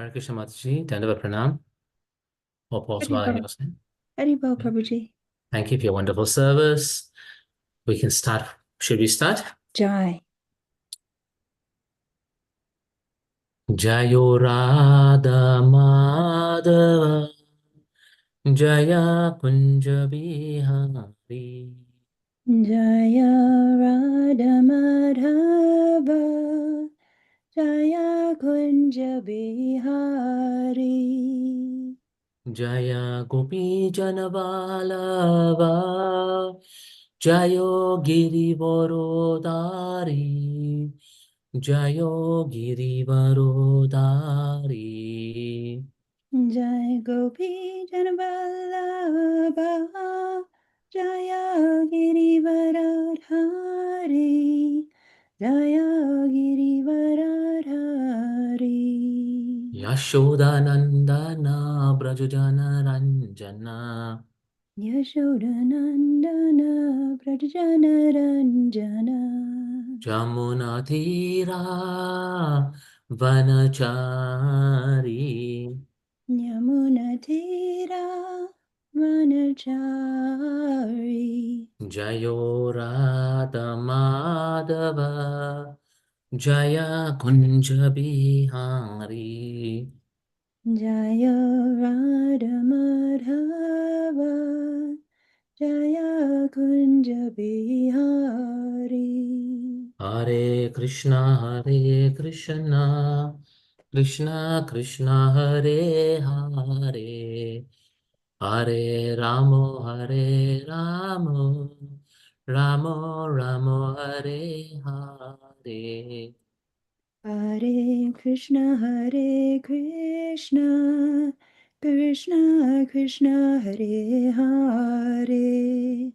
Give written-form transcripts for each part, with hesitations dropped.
Hare Krishna Mataji, Dandavat Pranam. Hope all's well on your side. Haribol, Prabhuji. Thank you for your wonderful service. We can start. Should we start? Jai. Jayo Radha Madhava Jaya Kunja Bihari Jaya Radha Madhava Jaya Kunja Bihari Jaya Gopi Janavalava Jayo Girivarodari Jayo Girivarodari Jaya Gopi Janavallabha Jaya Girivaradhari Jaya Girivaradhari Yashodanandana Brajajana Ranjana Yashodanandana Prajana Ranjana Jamuna Tira Vanachari Yamunatira Vanachari Jayo Radha Madhava Jaya Kunja Bihari Jaya Radha Madhava Jaya Kunja Bihari Hare Krishna Krishna Krishna Hare Hare Hare Hare Ramo Ramo Ramo Hare Hare Hare Krishna Krishna Krishna Hare Hare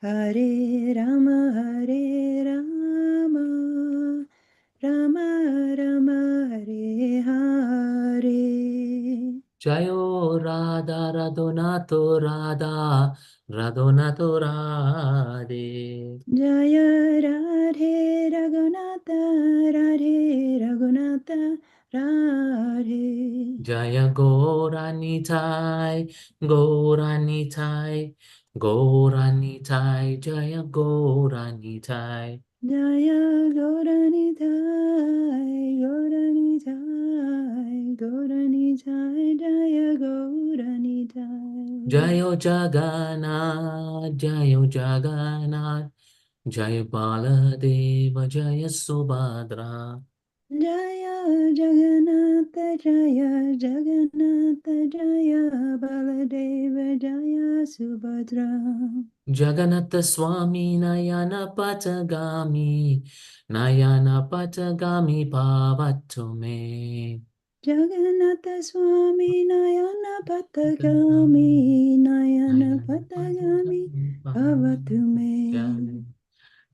Hare Rama Rama Rama Hare Hare Jayo Radha Radonato Radha Radonato Radhe Jaya Radhe Raghunatha Radhe Jaya Goranitai Goranitai Goranitai Jaya Goranitai Jaya Gauranitai, Jaya Gauranitai. Jayo Jagannath Jayo Jagannath Jaya Baladeva Jaya Subhadra Jaya Jagannatha, Jaya Baladeva, Jaya Subhadra. Jagannatha Swami Nayana Patagami Bhavatume Jagannatha Swami Nayana Patagami Bhavatu me.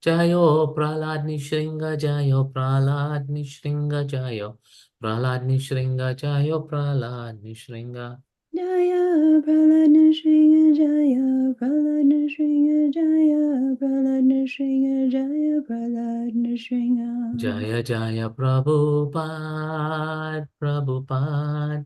Jayo Pralad Nishringa Jayo Pralad Nishringa Jayo Pralad Nishringa Jayo Pralad Nishringa Jaya Pralana Shringa Jaya Pralana Shringa Jaya Pralana Shringa Jaya Pralana Shringa Jaya Jaya Prabhupada Prabhupada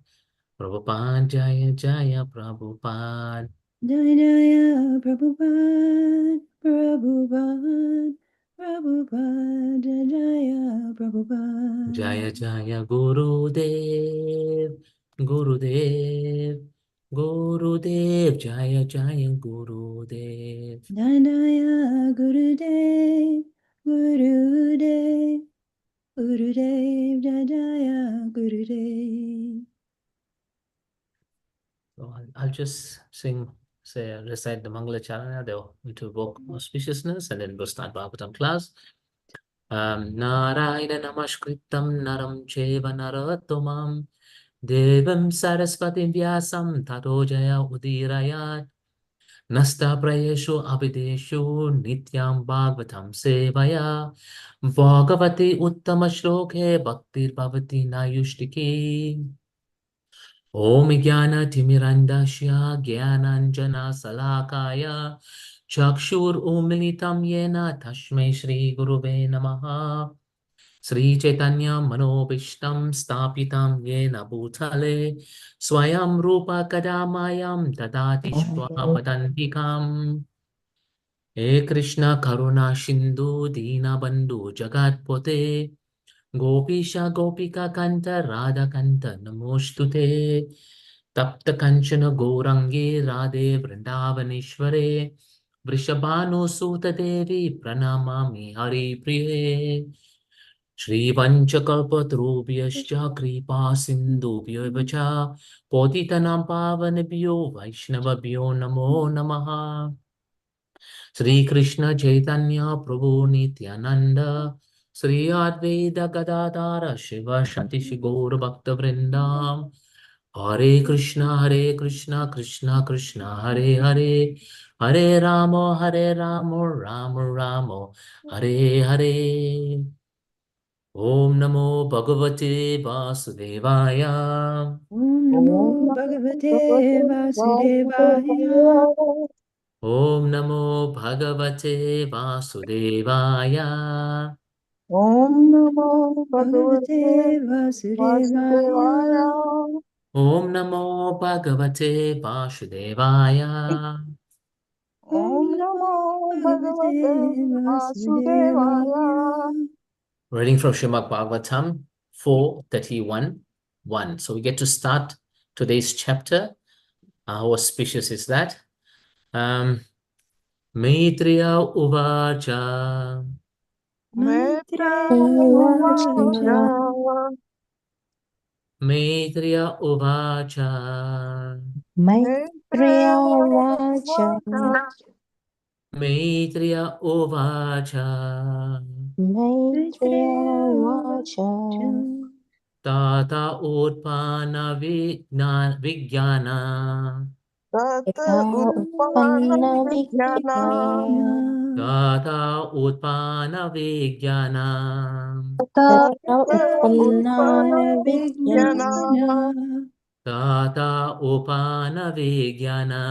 Prabhupada Jaya Jaya Prabhupada Jaya Jaya Prabhupada Prabhupada Prabhupada Jaya Prabhupada Jaya Jaya Gurudev Gurudev Gurudev Jaya Jaya Gurudev Jaya Jaya Gurudev Gurudev Gurudev Jaya Jaya Gurudev. So I'll just recite the Mangala Charana, to evoke auspiciousness, and then we'll start Bhagavatam class. Narayana Namaskritam Naram Cheva Narottomam Devam Saraswati Vyasam Tato Jaya Udirayat Nasta Prayeshu Abhideshu Nityam Bhagavatam Sevaya Bhagavati Uttama Shloke Bhaktir Bhavati Nayushtiki Om Jnana Timirandasya Jnananjana Salakaya Chakshur Umilitam Yena Tashmai Shri Gurave Namaha Sri Chaitanya Manobishtam Stapitam Yena Bhutale Swayam Rupa Kadamayam Dadati Shvapadantikam He Krishna Karuna Shindu Dina Bandhu Jagatpote Gopisha Gopika Kanta Radha Kanta Namostute Tapta Kanchana Gourangi Radhe Vrindavaneshware Vrishabhanu Suta Devi Pranamami Hari Priye Shrivanchakalpatarubhyascha kripa sindhubhyo cha Patitanam pavanebhyo Vaishnavabhyo namo namaha Sri Krishna Chaitanya Prabhu Nityananda Sri Advaita Gadadara Shiva Shakti Gaur Bhakta Vrindam Hare Krishna Krishna Krishna Hare Hare Hare Ramo Ramo Ramo Hare Hare Om Namo Bhagavate Vasudevaya Om Om Namo Namo Bhagavate Bhagavate Vasudevaya. Vasudevaya. Om Namo Bhagavate Vasudevaya Om Om Namo Namo Bhagavate Bhagavate Vasudevaya. Vasudevaya. Om Namo Bhagavate Vasudevaya Om Om Namo Namo Bhagavate Bhagavate Vasudevaya. Vasudevaya. Reading from Śrīmad-Bhāgavatam 4:31 1. So we get to start today's chapter. How auspicious is that? Maitreya Uvacha Maitreya Maitreya Uvacha. Maitreya Uvacha Maitreya Maitreya Vacha, Uvacha. Maitreya Uvacha Maitreya Vacha, Vacha. Tata Utpana Vijnana Tat Yatha Utpana Utpanna Vijnana. Tata Utpana Vijnana Tat Yatha Utpanna Utpana Vijnana Vijnana. Tata Upana Vijnana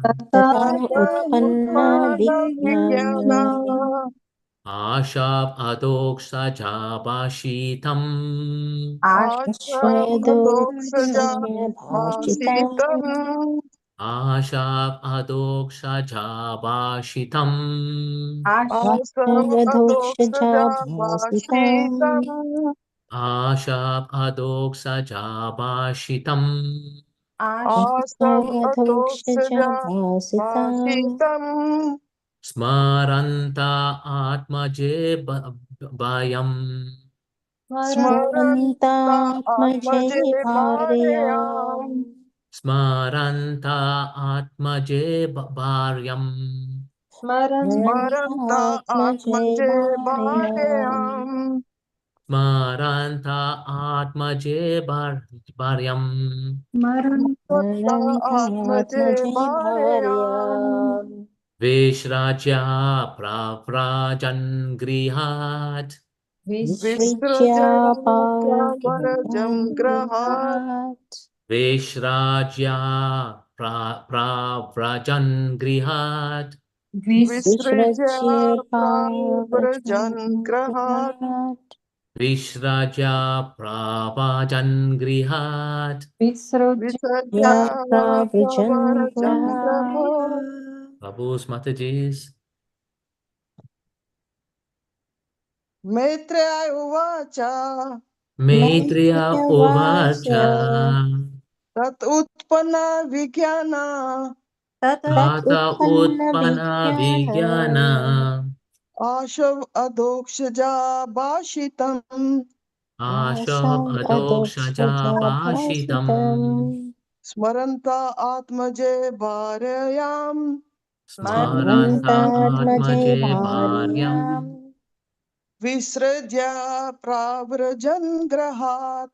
Tata Tat Utpanna Utpana Vijnana Vijnana. Ashab Adoksa Jabashitam Ashvadokshaja Ashvadokshaja Bhashitam Bhasitam. Ashab Adoksa Jabashitam Ashvadokshaja Ashvadokshaja Bhasitam Bhasitam. Ashab Adoksa Jabashitam Ashvadokshaja Ashvadokshaja Bhasitam Bhasitam. Smaranta Atmaje Bayam Smaranta Atmaje Smarantatmajai Bharyam Bharyam. Smaranta Atmaje Bharyam Smaranta Smarantatmajai Atmaje Bharyam Bharyam. Smaranta Atmaje Bharyam Smaranta Atmaje Smarantatmajai Bharyam. Bharyam Vishraja Pravrajan Grihat Visrijya Visraja Pravarajam Parvaram Grahat. Grihat Vishraja Pravrajan Grihat Visraja Visrijya Pravarajam Parvaram Grahat. Grihat Vishraja Pravajan Grihat Visraja Visrijya Pravrajam Pravarajam Grihat Grahat. Prabhu's Mataji's Maitreya Uvacha. Maitreya Maitreya Vacha Uvacha Tat Utpana Vijnana. Tat Tata Utpanna Utpana Vijnana Vijnana Ashav Adokshaja Bhashitam. Ashab Asam Adokshaja Adokshaja Bhashitam Bhasitam Smaranta Atmaje Bharyam. Smaranta Smarantatmajai Atmaje Bharyam Bharyam Visraja Pravrajan Grahat.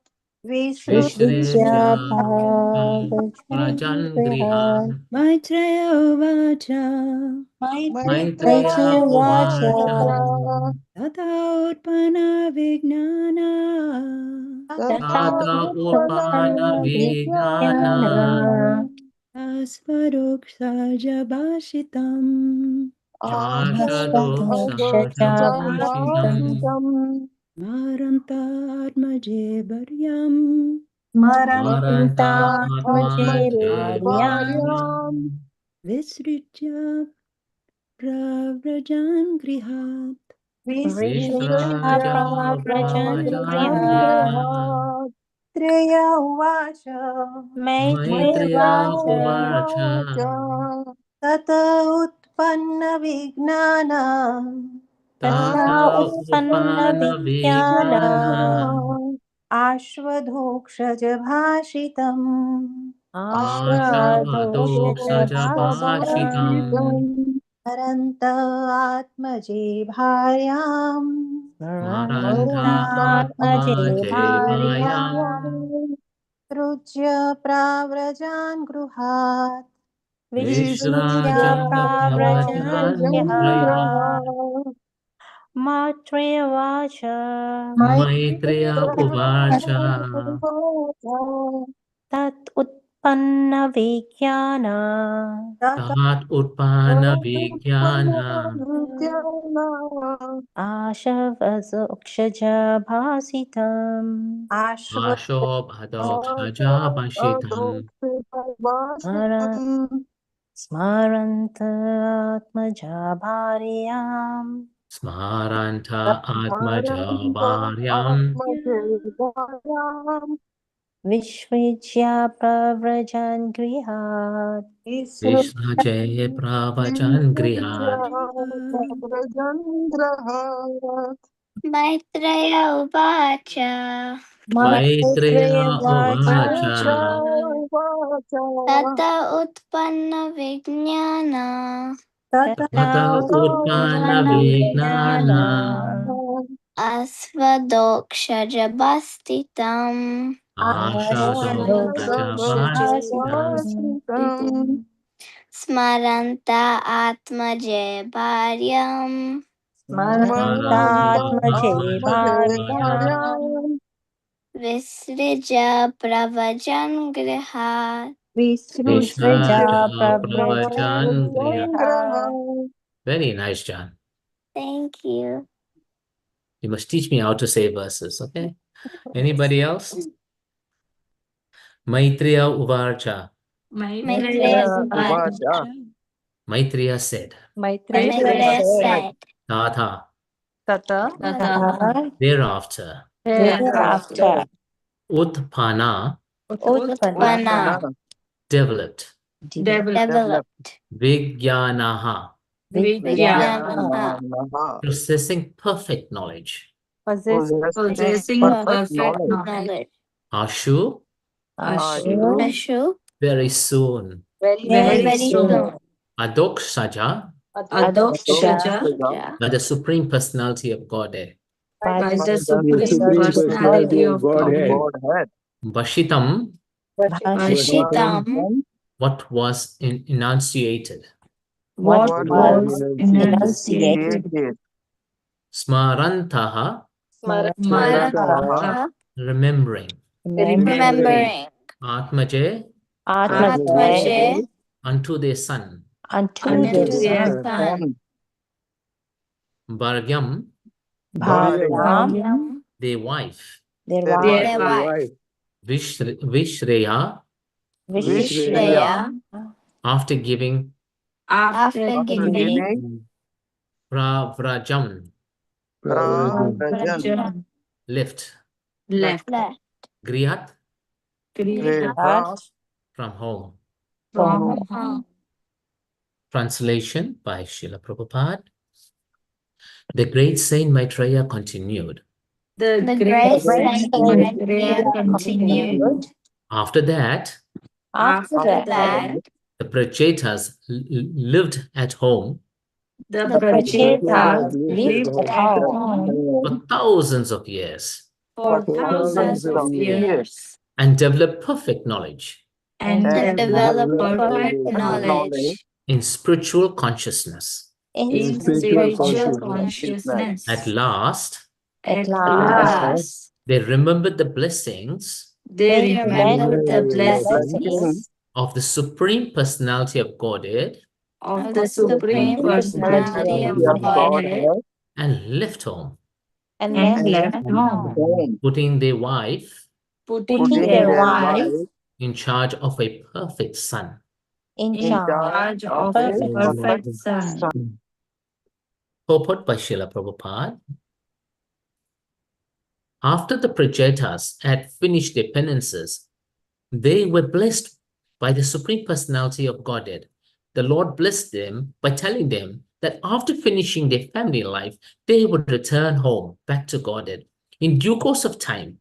Visrijya Vishreja Parvaram Prajan Grihat Grihat Maitreya Vacha. Maitreya Maitreya Maitreya Uvacha Vacha Uvacha. Tata Utpana Vijnana. Tata Tata Tata Utpana Utpana Utpanna Vijnana Vijnana Vijnana. Asvaroksaja Bhashitam. Asham Ashadoksha Asvadokshaja Adokshaja Bhasitam Jabhashitam Bhasitam. Marantatmaje Bharyam Maranta Atmaje Atmaja Visritya Pravrajan Grihat Vishraja Pravajan Grihat Treya Uvacha Maitreya Uvacha Tata Utpanna Vijnana Tata Upana Vijnana Ashvadhokshaja Bhashitam Ashadoksaja Bhashitam Maranta Atmaje Bharyam Maranta Atmajevayam Rujya Pravrajan Gruhat Vishraja Pravajan Grihat Matreya Vacha Maitreya Uvacha Tat Utpanna Vijnana Tat Utpana Vijnana Ashavasokshaja Bhasitam Ashobhadoksaja Bhashitam Smaranta Atmaja Bharyam Smaranta Atmaja Bharyam Vishvijya Pravrajan Grihat Vishraja Pravajan Grihat Maitreya Uvacha Maitreya Uvacha Tata Utpanna Vijnana Tata Utpana Vijnana Asvadokshaja Bastitam Ashadoksaja Bhashitam Smaranta Atmaje Bharyam Maranta Atmaje Atmajevayam Visrija Pravajan Grihat Vishvija Vishraja Pravrajan Pravajan Grihat. Grihat. Very nice, John. Thank you. You must teach me how to say verses, okay? Anybody else? Maitreya Uvacha. Maitreya Uvacha Maitreya said, Maitreya said Tata, Tata thereafter, thereafter Utpana Utpanna developed, developed Vijnanaha, Vijnana possessing perfect knowledge, possessing perfect knowledge. Ashu, Ashu very soon, very soon. Adokshaja, Adokshaja by the Supreme Personality of Godhead, by the Supreme Personality of Godhead. Vashitam, Vashitam what was enunciated, what was was enunciated. Smarantaha, Maranta remembering, remembering Atmaje, Atmaje unto their son, unto unto their their son son Bharyam, Bharyam, their wife, their their wife wife Vishreya, Vishreya after giving after giving Pravrajam, left, left Griyat, Grihat from home. from home. Translation by Srila Prabhupada. The great Saint Maitreya continued. The great saint Maitreya continued. After that, after that the Prachetas lived at home The Prachetas lived at home for thousands of years for thousands of years and developed perfect knowledge and developed perfect knowledge in spiritual consciousness. in spiritual consciousness. At last, At last, they remembered the blessings they remembered the blessings of the Supreme Personality of Godhead of the Supreme Personality of Godhead and left home. and left home, home, putting their wife putting putting their their wife wife in charge of a perfect son. in in charge charge of of a a perfect son. son. Purport by Srila Prabhupada. After the Prajetas had finished their penances, they were blessed by the Supreme Personality of Godhead. The Lord blessed them by telling them that after finishing their family life, they would return home back to Godhead in due course of time.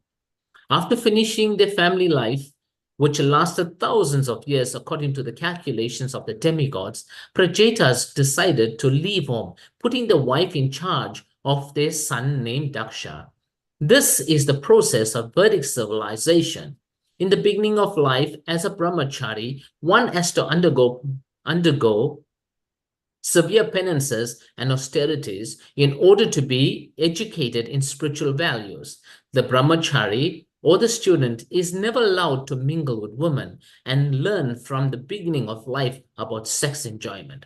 After finishing their family life, which lasted thousands of years according to the calculations of the demigods, Prajetas decided to leave home, putting the wife in charge of their son named Daksha. This is the process of Vedic civilization. In the beginning of life, as a brahmachari, one has to undergo severe penances and austerities in order to be educated in spiritual values. The brahmachari or the student is never allowed to mingle with women and learn from the beginning of life about sex enjoyment.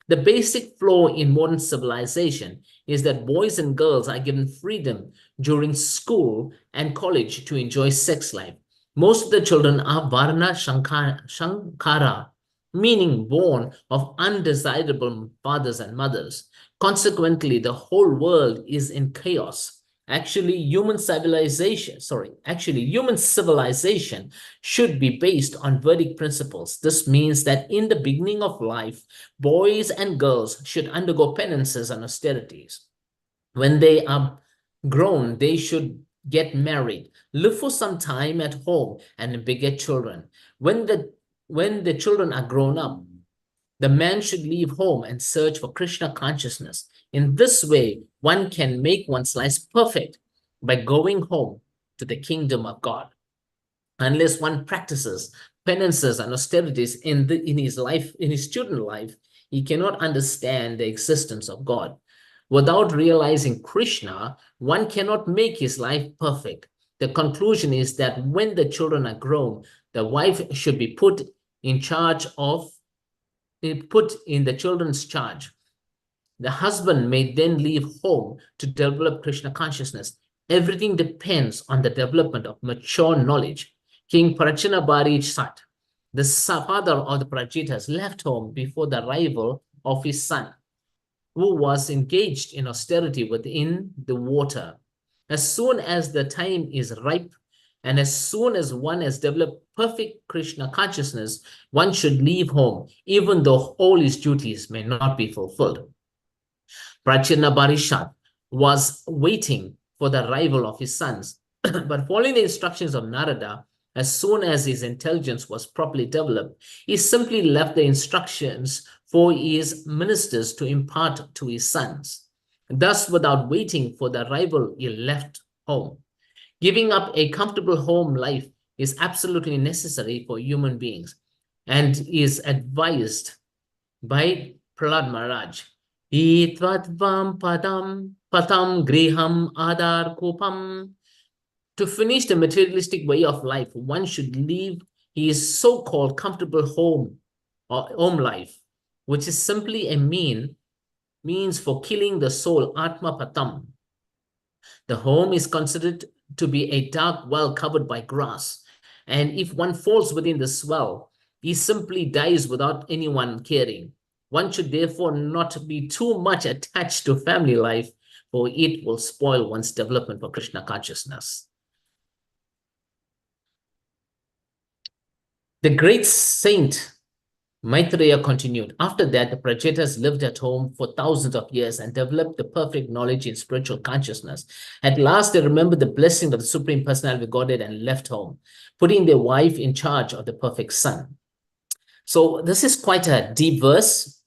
The basic flaw in modern civilization is that boys and girls are given freedom during school and college to enjoy sex life. Most of the children are Varna Shankara, meaning born of undesirable fathers and mothers. Consequently, the whole world is in chaos. Actually, human civilization should be based on Vedic principles. This means that in the beginning of life, boys and girls should undergo penances and austerities. When they are grown, they should get married, live for some time at home, and beget children. When the children are grown up, the man should leave home and search for Krishna consciousness. In this way, one can make one's life perfect by going home to the kingdom of God. Unless one practices penances and austerities in his student life, he cannot understand the existence of God. Without realizing Krishna, one cannot make his life perfect. The conclusion is that when the children are grown, the wife should be put in the children's charge. The husband may then leave home to develop Krishna consciousness. Everything depends on the development of mature knowledge. King Prachinabari Sat, the father of the Prajetas, left home before the arrival of his son, who was engaged in austerity within the water. As soon as the time is ripe, and as soon as one has developed perfect Krishna consciousness, one should leave home, even though all his duties may not be fulfilled. Prachina Barishat was waiting for the arrival of his sons, but following the instructions of Narada, as soon as his intelligence was properly developed, he simply left the instructions for his ministers to impart to his sons. Thus, without waiting for the arrival, he left home. Giving up a comfortable home life is absolutely necessary for human beings and is advised by Prahlad Maharaj. Itvatvam patam griham adar kupam. To finish the materialistic way of life, one should leave his so-called comfortable home or home life, which is simply a means for killing the soul, Atma Patam. The home is considered to be a dark well covered by grass, and if one falls within this well, he simply dies without anyone caring. One should therefore not be too much attached to family life, for it will spoil one's development for Krishna consciousness. The great saint Maitreya continued. After that, the Prajetas lived at home for thousands of years and developed the perfect knowledge in spiritual consciousness. At last, they remembered the blessing of the Supreme Personality of Godhead and left home, putting their wife in charge of the perfect son. So this is quite a deep verse,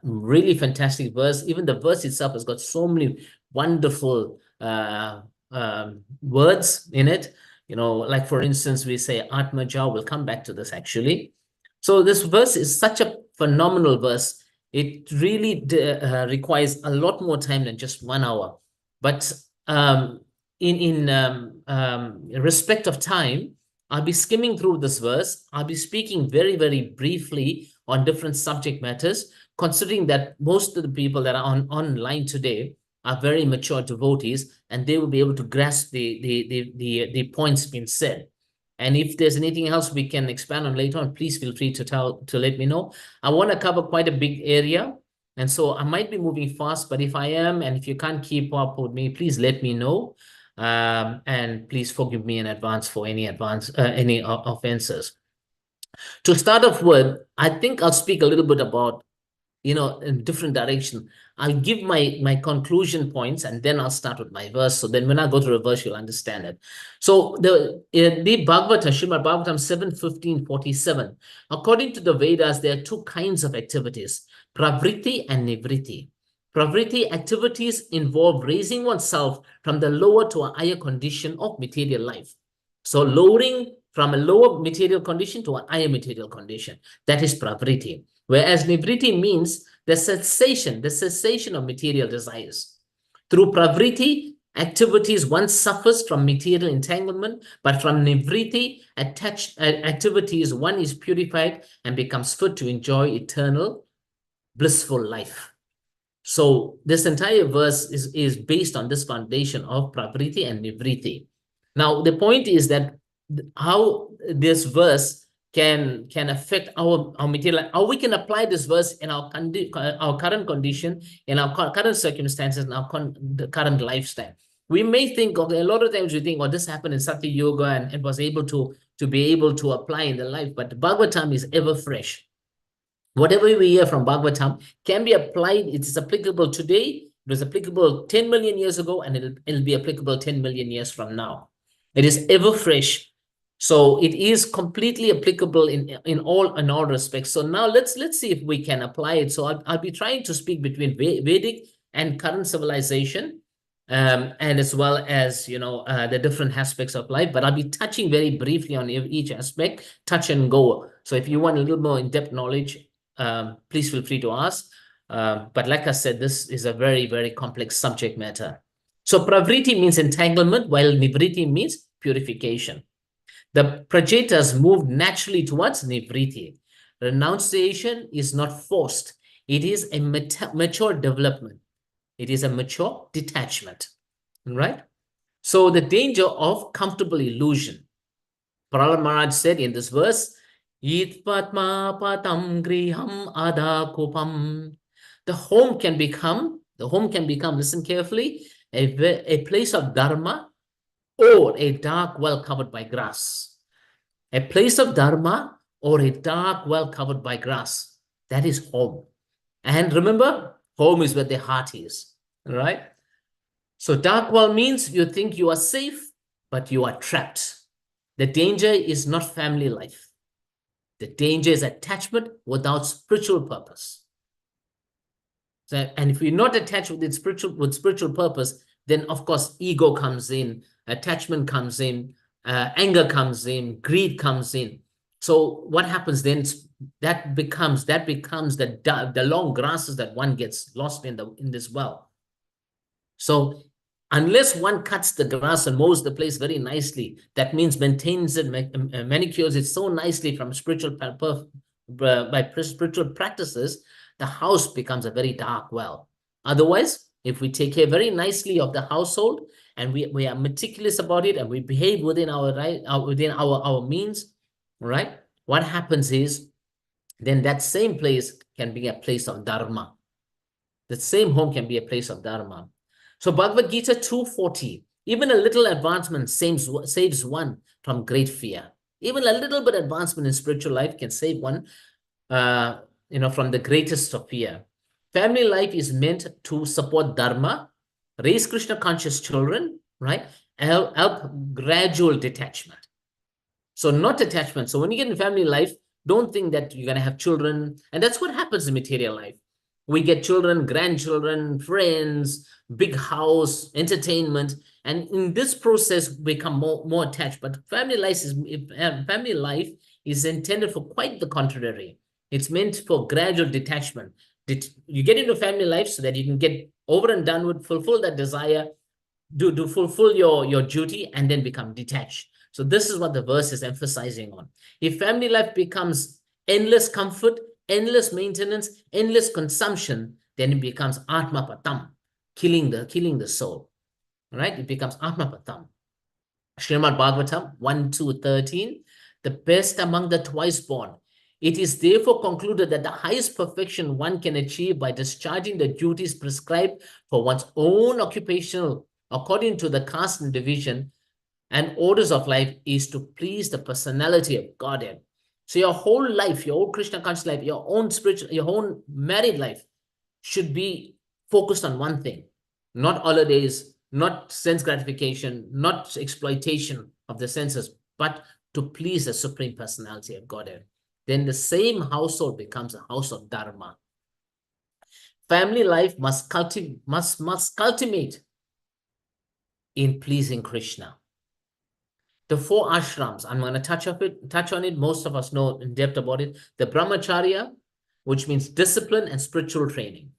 really fantastic verse. Even the verse itself has got so many wonderful words in it. You know, like for instance, we say Atmaja. We'll come back to this actually. So this verse is such a phenomenal verse. It really requires a lot more time than just 1 hour. But in respect of time, I'll be skimming through this verse. I'll be speaking very, very briefly on different subject matters, considering that most of the people that are online today are very mature devotees, and they will be able to grasp the points being said. And if there's anything else we can expand on later on, please feel free to let me know. I want to cover quite a big area, and so I might be moving fast, but if I am, and if you can't keep up with me, please let me know. And please forgive me in advance for any offenses. To start off with, I think I'll speak a little bit about, in different direction. I'll give my conclusion points, and then I'll start with my verse. So then when I go to the verse, you'll understand it. So in the Bhagavatam, Śrīmad-Bhāgavatam 7:15-47, according to the Vedas, there are two kinds of activities, pravritti and nivritti. Pravritti activities involve raising oneself from the lower to a higher condition of material life. So lowering from a lower material condition to a higher material condition. That is pravritti. Whereas nivritti means the cessation of material desires. Through pravritti activities, one suffers from material entanglement, but from nivritti activities, one is purified and becomes fit to enjoy eternal blissful life. So this entire verse is based on this foundation of pravritti and nivritti. Now, the point is that how this verse can affect our material, how we can apply this verse in our current condition, in our current circumstances, in our current lifestyle. We may think, okay, a lot of times we think, oh, this happened in Satya Yoga and it was able to be able to apply in the life, but Bhagavatam is ever fresh. Whatever we hear from Bhagavatam can be applied. It is applicable today. It was applicable 10 million years ago, and it'll be applicable 10 million years from now. It is ever fresh. So it is completely applicable in all respects. So now let's see if we can apply it. So I'll be trying to speak between Vedic and current civilization, and as well as the different aspects of life. But I'll be touching very briefly on each aspect, touch and go. So if you want a little more in-depth knowledge, please feel free to ask. But like I said, this is a very, very complex subject matter. So pravritti means entanglement, while nivritti means purification. The prajetas move naturally towards nivritti. Renunciation is not forced. It is a mature development. It is a mature detachment, right? So the danger of comfortable illusion. Prahlad Maharaj said in this verse, Yit patma patam griham adha kupam. The home can become, listen carefully, a place of dharma or a dark well covered by grass. A place of dharma or a dark well covered by grass. That is home. And remember, home is where the heart is, right? So dark well means you think you are safe, but you are trapped. The danger is not family life. The danger is attachment without spiritual purpose. So, and if we're not attached with spiritual purpose, then of course ego comes in, attachment comes in, anger comes in, greed comes in. So what happens then? That becomes the long grasses that one gets lost in this well. So unless one cuts the grass and mows the place very nicely, that means maintains it, manicures it so nicely from spiritual practices, the house becomes a very dark well. Otherwise, if we take care very nicely of the household and we are meticulous about it and we behave within our means, right? What happens is then that same place can be a place of dharma. The same home can be a place of dharma. So Bhagavad Gita 2:40, even a little advancement saves one from great fear. Even a little bit advancement in spiritual life can save one from the greatest of fear. Family life is meant to support dharma, raise Krishna conscious children, right? Help gradual detachment. So not attachment. So when you get in family life, don't think that you're going to have children. And that's what happens in material life. We get children, grandchildren, friends, big house, entertainment. And in this process, become more attached. But family life is intended for quite the contrary. It's meant for gradual detachment. You get into family life so that you can get over and done with, fulfill that desire, fulfill your duty, and then become detached. So this is what the verse is emphasizing on. If family life becomes endless comfort, endless maintenance, endless consumption, then it becomes atma patam, killing the soul, right? It becomes Atmapatam. Śrīmad-Bhāgavatam 1:13, the best among the twice born. It is therefore concluded that the highest perfection one can achieve by discharging the duties prescribed for one's own occupational, according to the caste and division and orders of life, is to please the personality of Godhead. So your whole life, your own Krishna conscious life, your own spiritual, your own married life should be focused on one thing, not holidays, not sense gratification, not exploitation of the senses, but to please the supreme personality of Godhead. Then the same household becomes a house of Dharma. Family life must cultivate in pleasing Krishna. The 4 ashrams, I'm going to touch on it. Most of us know in depth about it. The brahmacharya, which means discipline and spiritual training.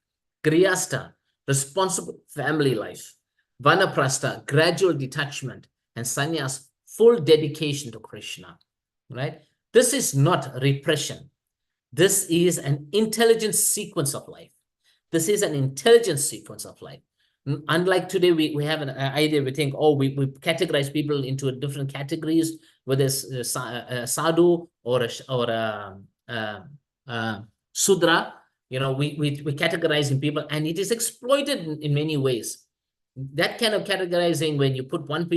Grihastha, responsible family life. Vanaprastha, gradual detachment. And sannyas, full dedication to Krishna. Right? This is not repression. This is an intelligent sequence of life. This is an intelligent sequence of life. Unlike today, we have an idea, we think, oh, we categorize people into different categories, whether it's a sadhu or a sudra. You know, we categorize people, and it is exploited in many ways. That kind of categorizing, when you put one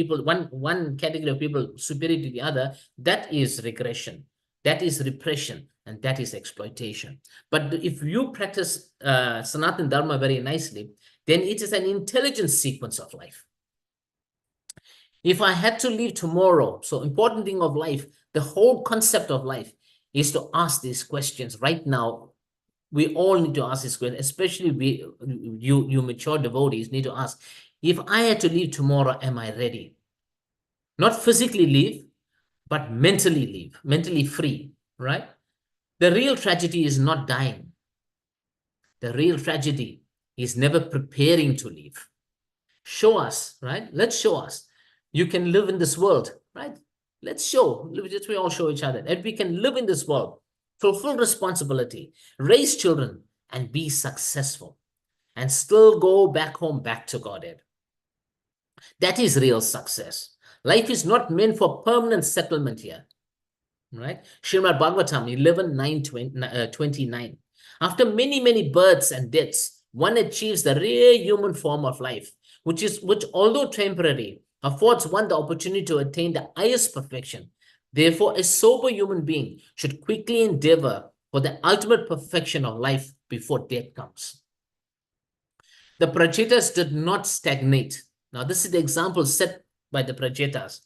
category of people superior to the other, that is regression, that is repression, and that is exploitation. But if you practice Sanatana Dharma very nicely, then it is an intelligent sequence of life. If I had to leave tomorrow, so important thing of life, the whole concept of life is to ask these questions right now. We all need to ask this question, especially you mature devotees need to ask, if I had to leave tomorrow, am I ready? Not physically leave, but mentally leave, mentally free, right? The real tragedy is not dying. The real tragedy is never preparing to leave. Show us, right? Let's show us. You can live in this world, right? Let's show. We all show each other that we can live in this world, fulfill responsibility, raise children, and be successful, and still go back home, back to Godhead. That is real success. Life is not meant for permanent settlement here, right? Śrīmad-Bhāgavatam 11:29. After many births and deaths, one achieves the rare human form of life, which although temporary, affords one the opportunity to attain the highest perfection. Therefore, a sober human being should quickly endeavor for the ultimate perfection of life before death comes. The Prachetas did not stagnate. Now, this is the example set by the Prachetas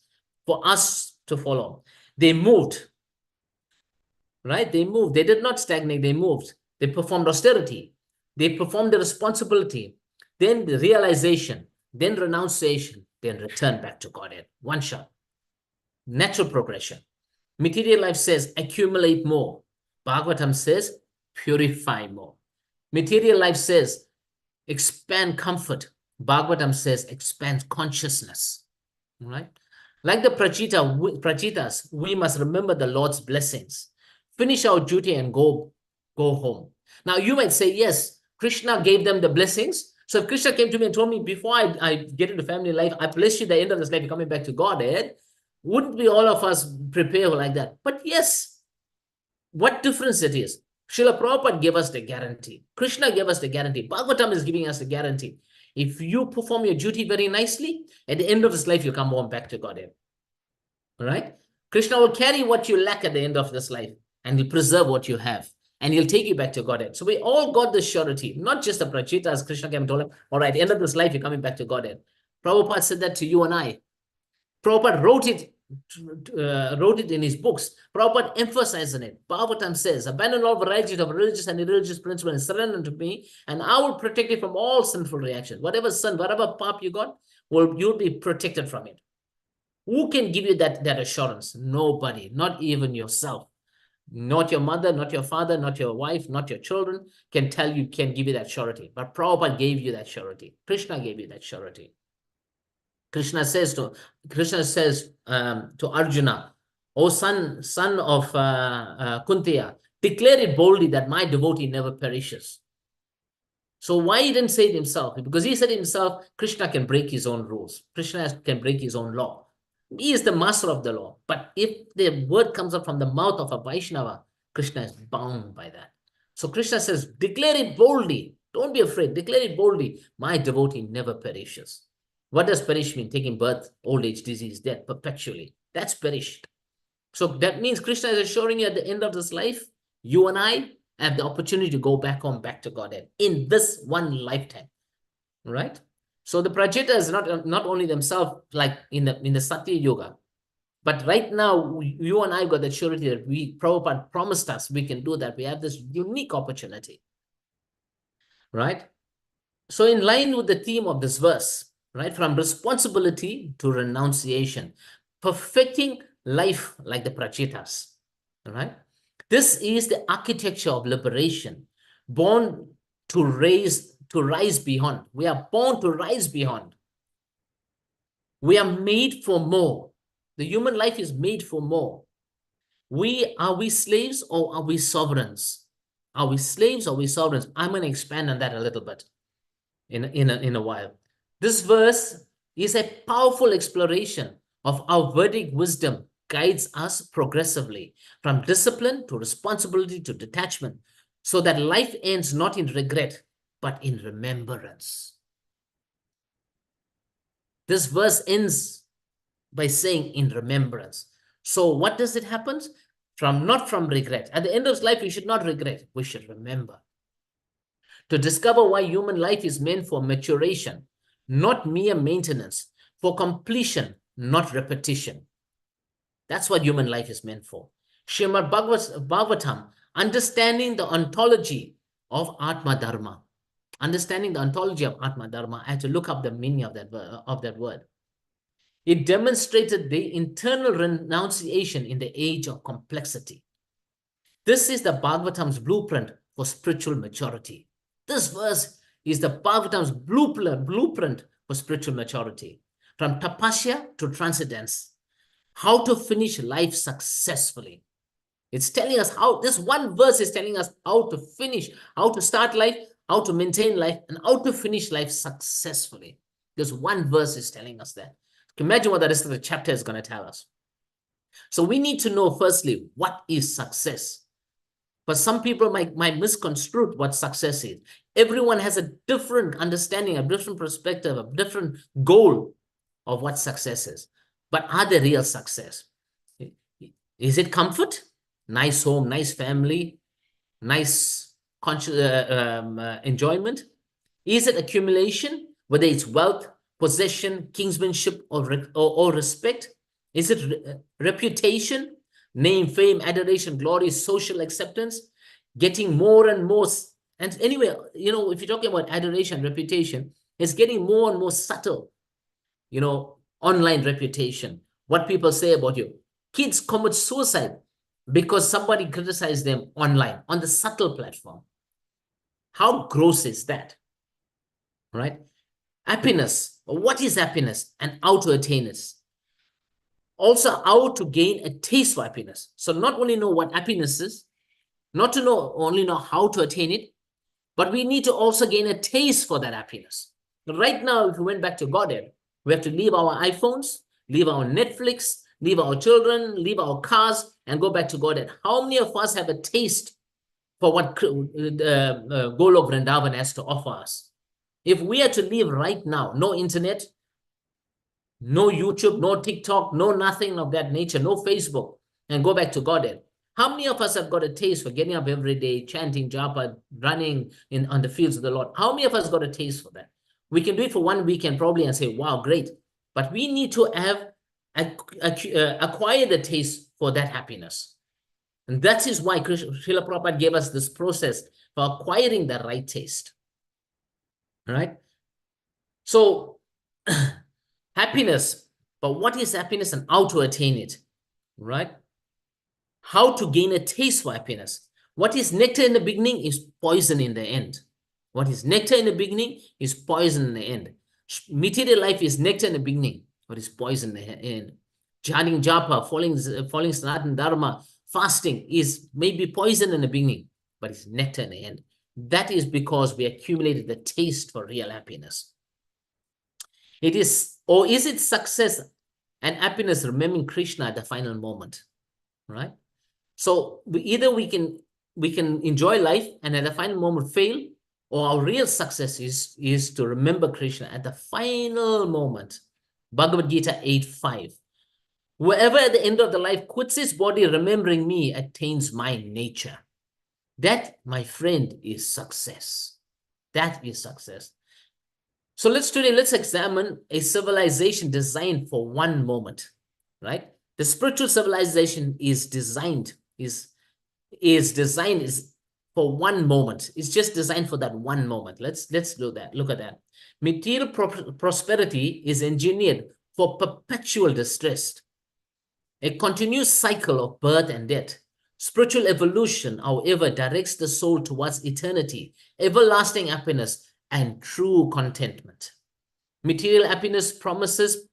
for us to follow. They moved, right? They moved. They did not stagnate. They moved. They performed austerity. They performed the responsibility, then the realization, then renunciation, then return back to Godhead. One shot. Natural progression. Material life says accumulate more. Bhagavatam says purify more. Material life says expand comfort. Bhagavatam says expand consciousness. Right? Like the Prachetas, we must remember the Lord's blessings. Finish our duty and go home. Now you might say, yes, Krishna gave them the blessings. So if Krishna came to me and told me, before I get into family life, I bless you at the end of this life, you're coming back to Godhead, wouldn't we all of us prepare like that? But yes, what difference it is. Srila Prabhupada gave us the guarantee. Krishna gave us the guarantee. Bhagavatam is giving us the guarantee. If you perform your duty very nicely, at the end of this life, you come home back to Godhead. All right? Krishna will carry what you lack at the end of this life, and he'll preserve what you have. And he'll take you back to Godhead. So we all got this surety, not just the Prachetas. Krishna came and told him, all right, at the end of this life, you're coming back to Godhead. Prabhupada said that to you and I. Prabhupada wrote it in his books. Prabhupada emphasized on it. Bhagavatam says, abandon all varieties of religious and irreligious principles and surrender to me, and I will protect you from all sinful reactions. Whatever sin, whatever pap you got, you'll be protected from it. Who can give you that assurance? Nobody, not even yourself. Not your mother, not your father, not your wife, not your children can give you that surety. But Prabhupada gave you that surety. Krishna gave you that surety. Krishna says to Arjuna, O son of Kuntiya, declare it boldly that my devotee never perishes. So why he didn't say it himself? Because he said himself, Krishna can break his own rules. Krishna can break his own law. He is the master of the law. But if the word comes up from the mouth of a Vaishnava, Krishna is bound by that. So Krishna says, declare it boldly. Don't be afraid. Declare it boldly. My devotee never perishes. What does perish mean? Taking birth, old age, disease, death perpetually. That's perish. So that means Krishna is assuring you at the end of this life, you and I have the opportunity to go back home, back to Godhead in this one lifetime, right? So the Prachetas not only themselves, like in the Satya Yoga, but right now you and I got the surety that Prabhupada promised us we can do that. We have this unique opportunity, right? So in line with the theme of this verse, right, from responsibility to renunciation, perfecting life like the Prachetas, right? This is the architecture of liberation, born to rise beyond. We are born to rise beyond. We are made for more. The human life is made for more. Are we slaves or are we sovereigns? Are we slaves or are we sovereigns? I'm going to expand on that a little bit in a while. This verse is a powerful exploration of how Vedic wisdom guides us progressively from discipline to responsibility to detachment, so that life ends not in regret, but in remembrance. This verse ends by saying in remembrance. So what does it happen? Not from regret. At the end of life, we should not regret. We should remember. To discover why human life is meant for maturation, not mere maintenance, for completion, not repetition. That's what human life is meant for. Śrīmad-Bhāgavatam, understanding the ontology of Atma Dharma. Understanding the ontology of Atma Dharma, I had to look up the meaning of that word. It demonstrated the internal renunciation in the age of complexity. This is the Bhagavatam's blueprint for spiritual maturity. This verse is the Bhagavatam's blueprint for spiritual maturity. From tapasya to transcendence. How to finish life successfully. It's telling us how, this one verse is telling us how to finish, how to start life, how to maintain life, and how to finish life successfully. This one verse is telling us that. Imagine what the rest of the chapter is going to tell us. So we need to know, firstly, what is success? But some people might misconstrue what success is. Everyone has a different understanding, a different perspective, a different goal of what success is. But are they real success? Is it comfort? Nice home, nice family, nice enjoyment? Is it accumulation, whether it's wealth, possession, kinsmanship, or respect? Is it reputation, name, fame, adoration, glory, social acceptance, getting more and more? And anyway, you know, if you're talking about adoration, reputation, it's getting more and more subtle, you know, online reputation, what people say about you. Kids commit suicide because somebody criticized them online, on the subtle platform. How gross is that? Right? Happiness. What is happiness and how to attain it? Also, how to gain a taste for happiness. So not only know what happiness is, not only know how to attain it, but we need to also gain a taste for that happiness. Right now, if we went back to Godhead, we have to leave our iPhones, leave our Netflix, leave our children, leave our cars, and go back to Godhead. How many of us have a taste for what Golok Vrindavan has to offer us? If we are to leave right now, no internet, no YouTube, no TikTok, no nothing of that nature, no Facebook, and go back to Godhead, how many of us have got a taste for getting up every day, chanting japa, running on the fields of the Lord? How many of us got a taste for that? We can do it for 1 weekend probably and say, wow, great. But we need to have acquired the taste for that happiness. And that is why Srila Prabhupada gave us this process for acquiring the right taste. Right? So, happiness. But what is happiness and how to attain it? Right? How to gain a taste for happiness. What is nectar in the beginning is poison in the end. What is nectar in the beginning is poison in the end. Material life is nectar in the beginning. What is poison in the end? Chanting japa, following Sanatana Dharma, fasting is maybe poison in the beginning, but it's nectar in the end. That is because we accumulated the taste for real happiness. It is, or is it success and happiness remembering Krishna at the final moment, right? So either we can enjoy life and at the final moment fail, or our real success is to remember Krishna at the final moment. Bhagavad Gita 8:5. Whoever at the end of the life quits his body remembering me attains my nature. That, my friend, is success. That is success. So let's examine a civilization designed for one moment, right? The spiritual civilization is designed for one moment. It's just designed for that one moment. Let's do that. Look at that. Material prosperity is engineered for perpetual distress, a continuous cycle of birth and death. Spiritual evolution, however, directs the soul towards eternity, everlasting happiness, and true contentment. Material happiness promises,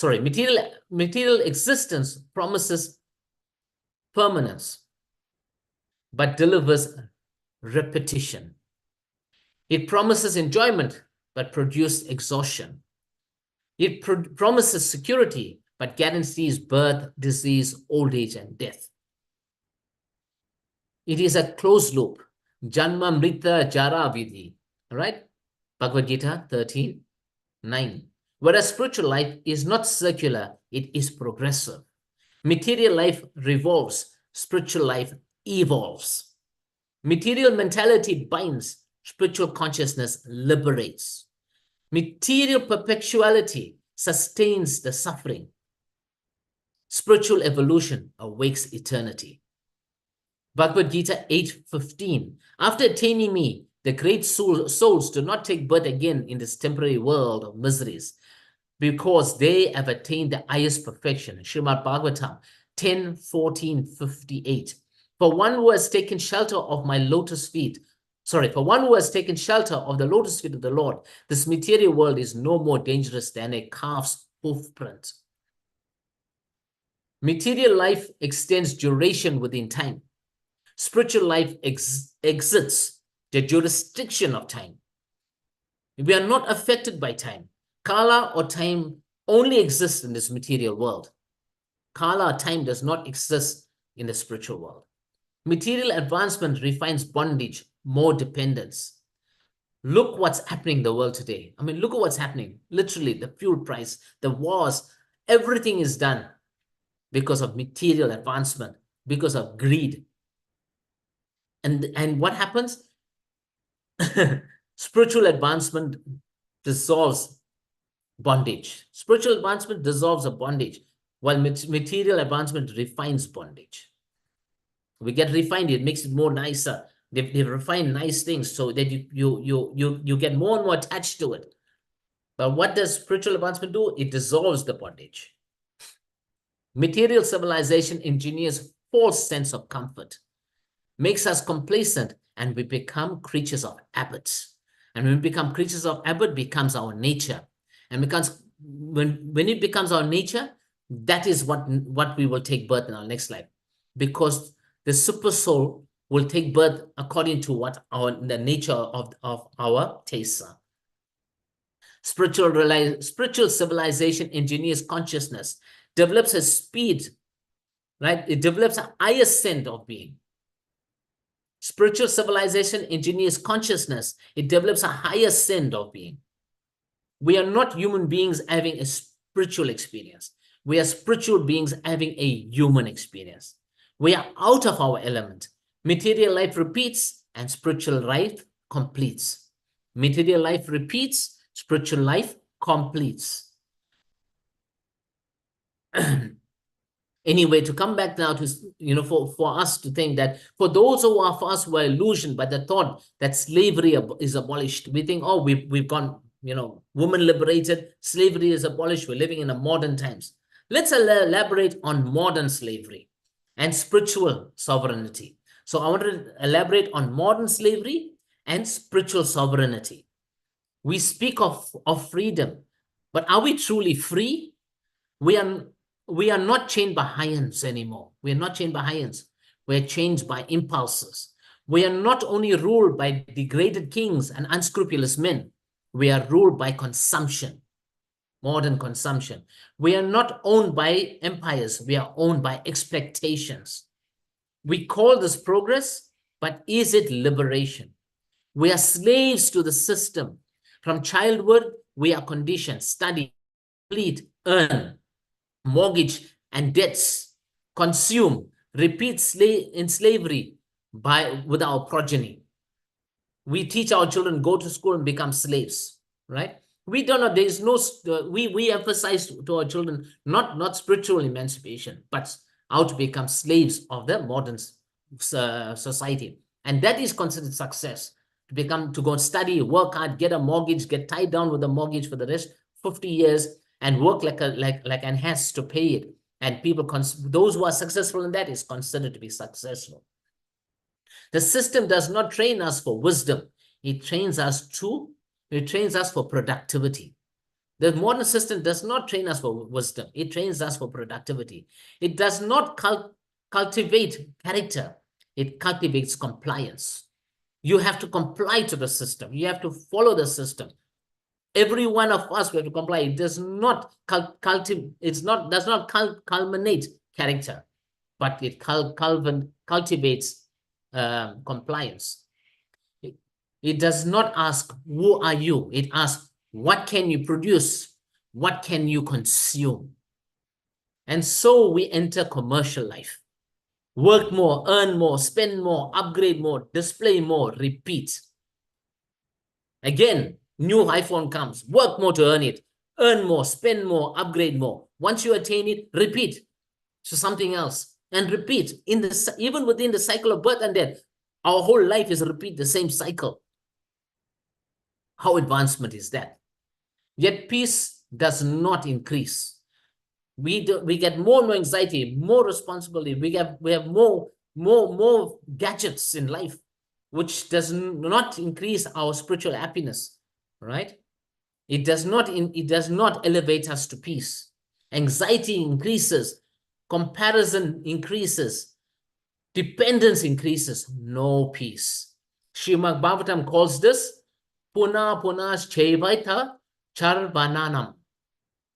material existence promises permanence, but delivers repetition. It promises enjoyment, but produces exhaustion. It promises security, but guarantees birth, disease, old age, and death. It is a closed loop. Janma Mrita Jara Vidhi. Right? Bhagavad Gita 13:9. Whereas spiritual life is not circular, it is progressive. Material life revolves, spiritual life evolves. Material mentality binds, spiritual consciousness liberates. Material perpetuality sustains the suffering. Spiritual evolution awakes eternity. Bhagavad Gita 8:15. After attaining me, the great souls do not take birth again in this temporary world of miseries, because they have attained the highest perfection. Śrīmad-Bhāgavatam 10:14-58. For one who has taken shelter of my lotus feet, for one who has taken shelter of the lotus feet of the Lord, this material world is no more dangerous than a calf's hoof print. Material life extends duration within time. Spiritual life exits the jurisdiction of time. We are not affected by time. Kala or time only exists in this material world. Kala or time does not exist in the spiritual world. Material advancement refines bondage, more dependence. Look what's happening in the world today. I mean, look at what's happening. Literally, the fuel price, the wars, everything is done because of material advancement, because of greed. And what happens? Spiritual advancement dissolves bondage. Spiritual advancement dissolves a bondage, while material advancement refines bondage. We get refined, it makes it more nicer. They refine nice things so that you get more and more attached to it. But what does spiritual advancement do? It dissolves the bondage. Material civilization engineers false sense of comfort, makes us complacent, and we become creatures of habits. And when we become creatures of habit, becomes our nature. And becomes when it becomes our nature, that is what we will take birth in our next life. Because the super soul will take birth according to what the nature of our tastes are. Spiritual civilization engineers consciousness, develops a speed, right? It develops a higher sense of being. Spiritual civilization engineers consciousness. It develops a higher sense of being. We are not human beings having a spiritual experience. We are spiritual beings having a human experience. We are out of our element. Material life repeats and spiritual life completes. Material life repeats, spiritual life completes. Anyway, to come back now to, for us to think that for those of us who are illusioned by the thought that slavery is abolished, we think, oh, we've gone, women liberated, slavery is abolished, we're living in a modern times. Let's elaborate on modern slavery and spiritual sovereignty. So I want to elaborate on modern slavery and spiritual sovereignty. We speak of freedom, but are we truly free? We are not chained by irons anymore. We are not chained by irons. We are chained by impulses. We are not only ruled by degraded kings and unscrupulous men, we are ruled by consumption, modern consumption. We are not owned by empires, we are owned by expectations. We call this progress, but is it liberation? We are slaves to the system. From childhood, we are conditioned, study, complete, earn, mortgage and debts, consume, repeat in slavery with our progeny. We teach our children, go to school and become slaves, right? We don't know, there is no, we emphasize to our children, not spiritual emancipation, but how to become slaves of the modern society. And that is considered success, to go and study, work hard, get a mortgage, get tied down with a mortgage for the rest 50 years and work like an ass to pay it. And people, those who are successful in that is considered to be successful. The system does not train us for wisdom. It trains us for productivity. The modern system does not train us for wisdom. It trains us for productivity. It does not cultivate character. It cultivates compliance. You have to comply to the system. You have to follow the system. Every one of us will have to comply. It does not culminate character, but it cultivates compliance. It does not ask, who are you? It asks, what can you produce? What can you consume? And so we enter commercial life. Work more, earn more, spend more, upgrade more, display more, repeat. Again, new iPhone comes, work more to earn it, earn more, spend more, upgrade more. Once you attain it, repeat to something else and repeat. Even within the cycle of birth and death, our whole life is repeat the same cycle. How advancement is that? Yet peace does not increase. We get more and more anxiety, more responsibility. We have more gadgets in life, which does not increase our spiritual happiness, right? It does not elevate us to peace. Anxiety increases, comparison increases, dependence increases, no peace. Śrīmad-Bhāgavatam calls this puna chaivaita charvananam.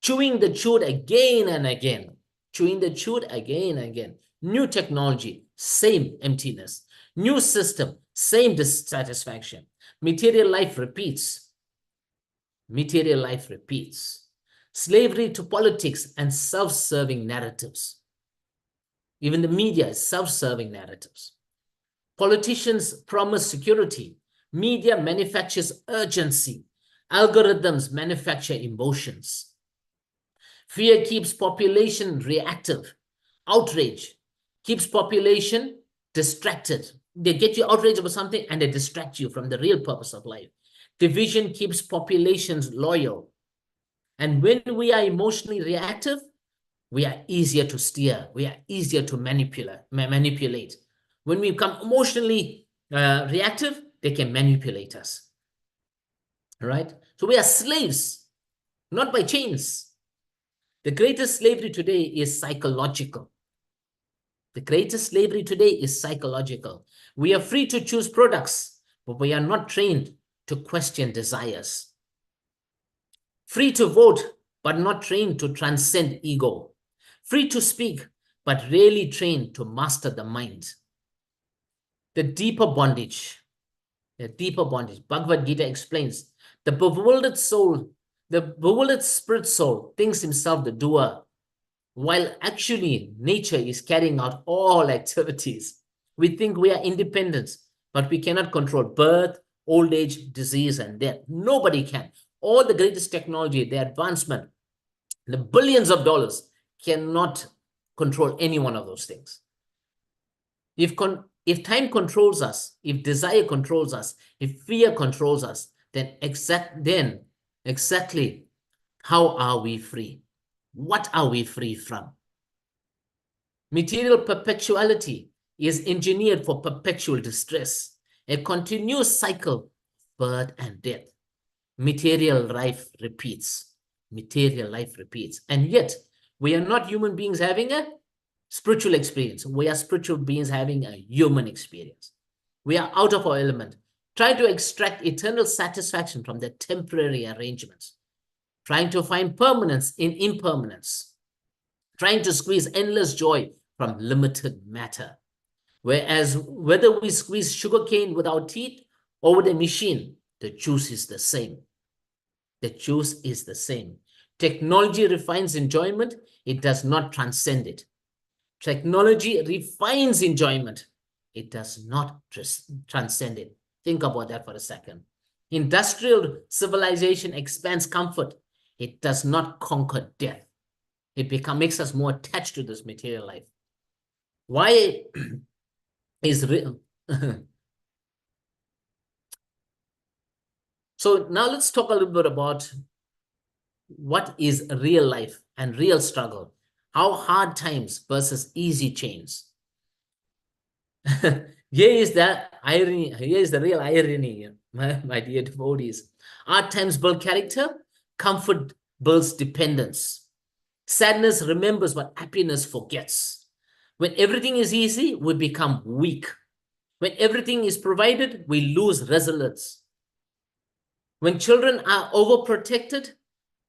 Chewing the chewed again and again. Chewing the chewed again and again. New technology, same emptiness. New system, same dissatisfaction. Material life repeats. Material life repeats. Slavery to politics and self-serving narratives. Even the media is self-serving narratives. Politicians promise security. Media manufactures urgency. Algorithms manufacture emotions. Fear keeps population reactive. Outrage keeps population distracted. They get you outraged about something and they distract you from the real purpose of life. Division keeps populations loyal. And when we are emotionally reactive, we are easier to steer. We are easier to manipulate. When we become emotionally reactive, they can manipulate us. All right? So we are slaves, not by chains. The greatest slavery today is psychological. The greatest slavery today is psychological. We are free to choose products, but we are not trained to question desires. Free to vote, but not trained to transcend ego. Free to speak, but rarely trained to master the mind. The deeper bondage, Bhagavad Gita explains, the bewildered soul, the bewildered spirit soul thinks himself the doer, while actually nature is carrying out all activities. We think we are independent, but we cannot control birth, old age, disease, and death. Nobody can. All the greatest technology, the advancement, the billions of dollars cannot control any one of those things. If time controls us, if desire controls us, if fear controls us, then exactly how are we free? What are we free from? Material perpetuality is engineered for perpetual distress, a continuous cycle of birth and death. Material life repeats. Material life repeats. And yet, we are not human beings having a spiritual experience. We are spiritual beings having a human experience. We are out of our element. Trying to extract eternal satisfaction from the temporary arrangements. Trying to find permanence in impermanence. Trying to squeeze endless joy from limited matter. Whereas whether we squeeze sugarcane with our teeth or with a machine, the juice is the same. The juice is the same. Technology refines enjoyment. It does not transcend it. Technology refines enjoyment. It does not transcend it. Think about that for a second. Industrial civilization expands comfort. It does not conquer death. It makes us more attached to this material life. Why is real? So now let's talk a little bit about what is real life and real struggle. How hard times versus easy chains. Here is the irony. Here is the real irony, my dear devotees. Hard times build character. Comfort builds dependence. Sadness remembers what happiness forgets. When everything is easy, we become weak. When everything is provided, we lose resilience. When children are overprotected,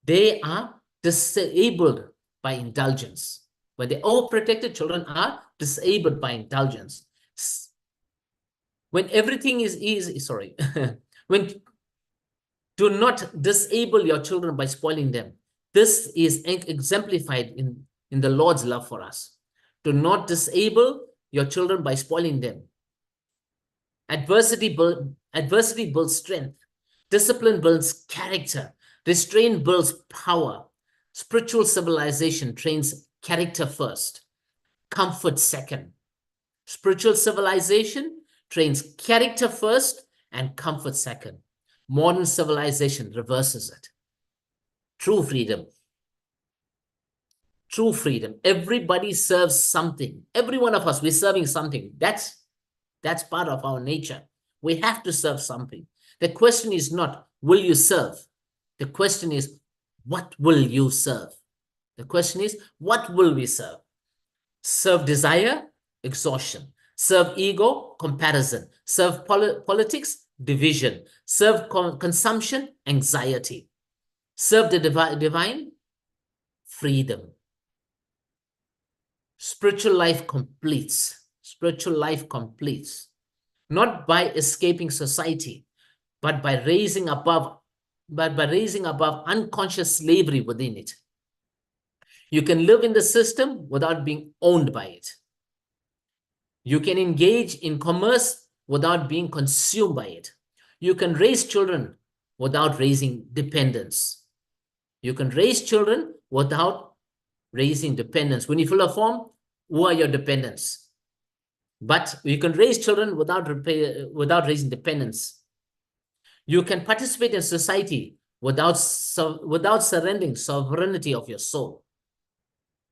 they are disabled by indulgence. When they're overprotected, children are disabled by indulgence. When everything is easy, do not disable your children by spoiling them. This is exemplified in the Lord's love for us. Do not disable your children by spoiling them. Adversity builds strength. Discipline builds character. Restraint builds power. Spiritual civilization trains character first, comfort second. Spiritual civilization trains character first and comfort second. Modern civilization reverses it. True freedom. True freedom. Everybody serves something. Every one of us, we're serving something. That's part of our nature. We have to serve something. The question is not, will you serve? The question is, what will you serve? The question is, what will we serve? Serve desire, exhaustion. Serve ego, comparison. Serve politics, division. Serve consumption, anxiety. Serve the divine, freedom. Spiritual life completes. Spiritual life completes. Not by escaping society, but by raising above unconscious slavery within it. You can live in the system without being owned by it. You can engage in commerce without being consumed by it. You can raise children without raising dependence. You can raise children without raising dependence. When you fill a form, who are your dependents? But you can raise children without raising dependence. You can participate in society without surrendering sovereignty of your soul.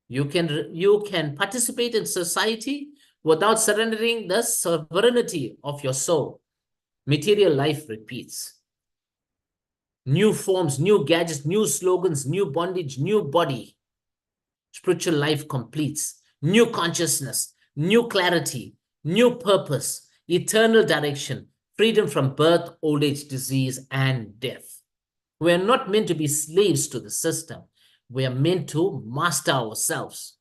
You can participate in society without surrendering the sovereignty of your soul. Material life repeats. New forms, new gadgets, new slogans, new bondage, new body. Spiritual life completes. New consciousness, new clarity, new purpose, eternal direction, freedom from birth, old age, disease, and death. We are not meant to be slaves to the system. We are meant to master ourselves.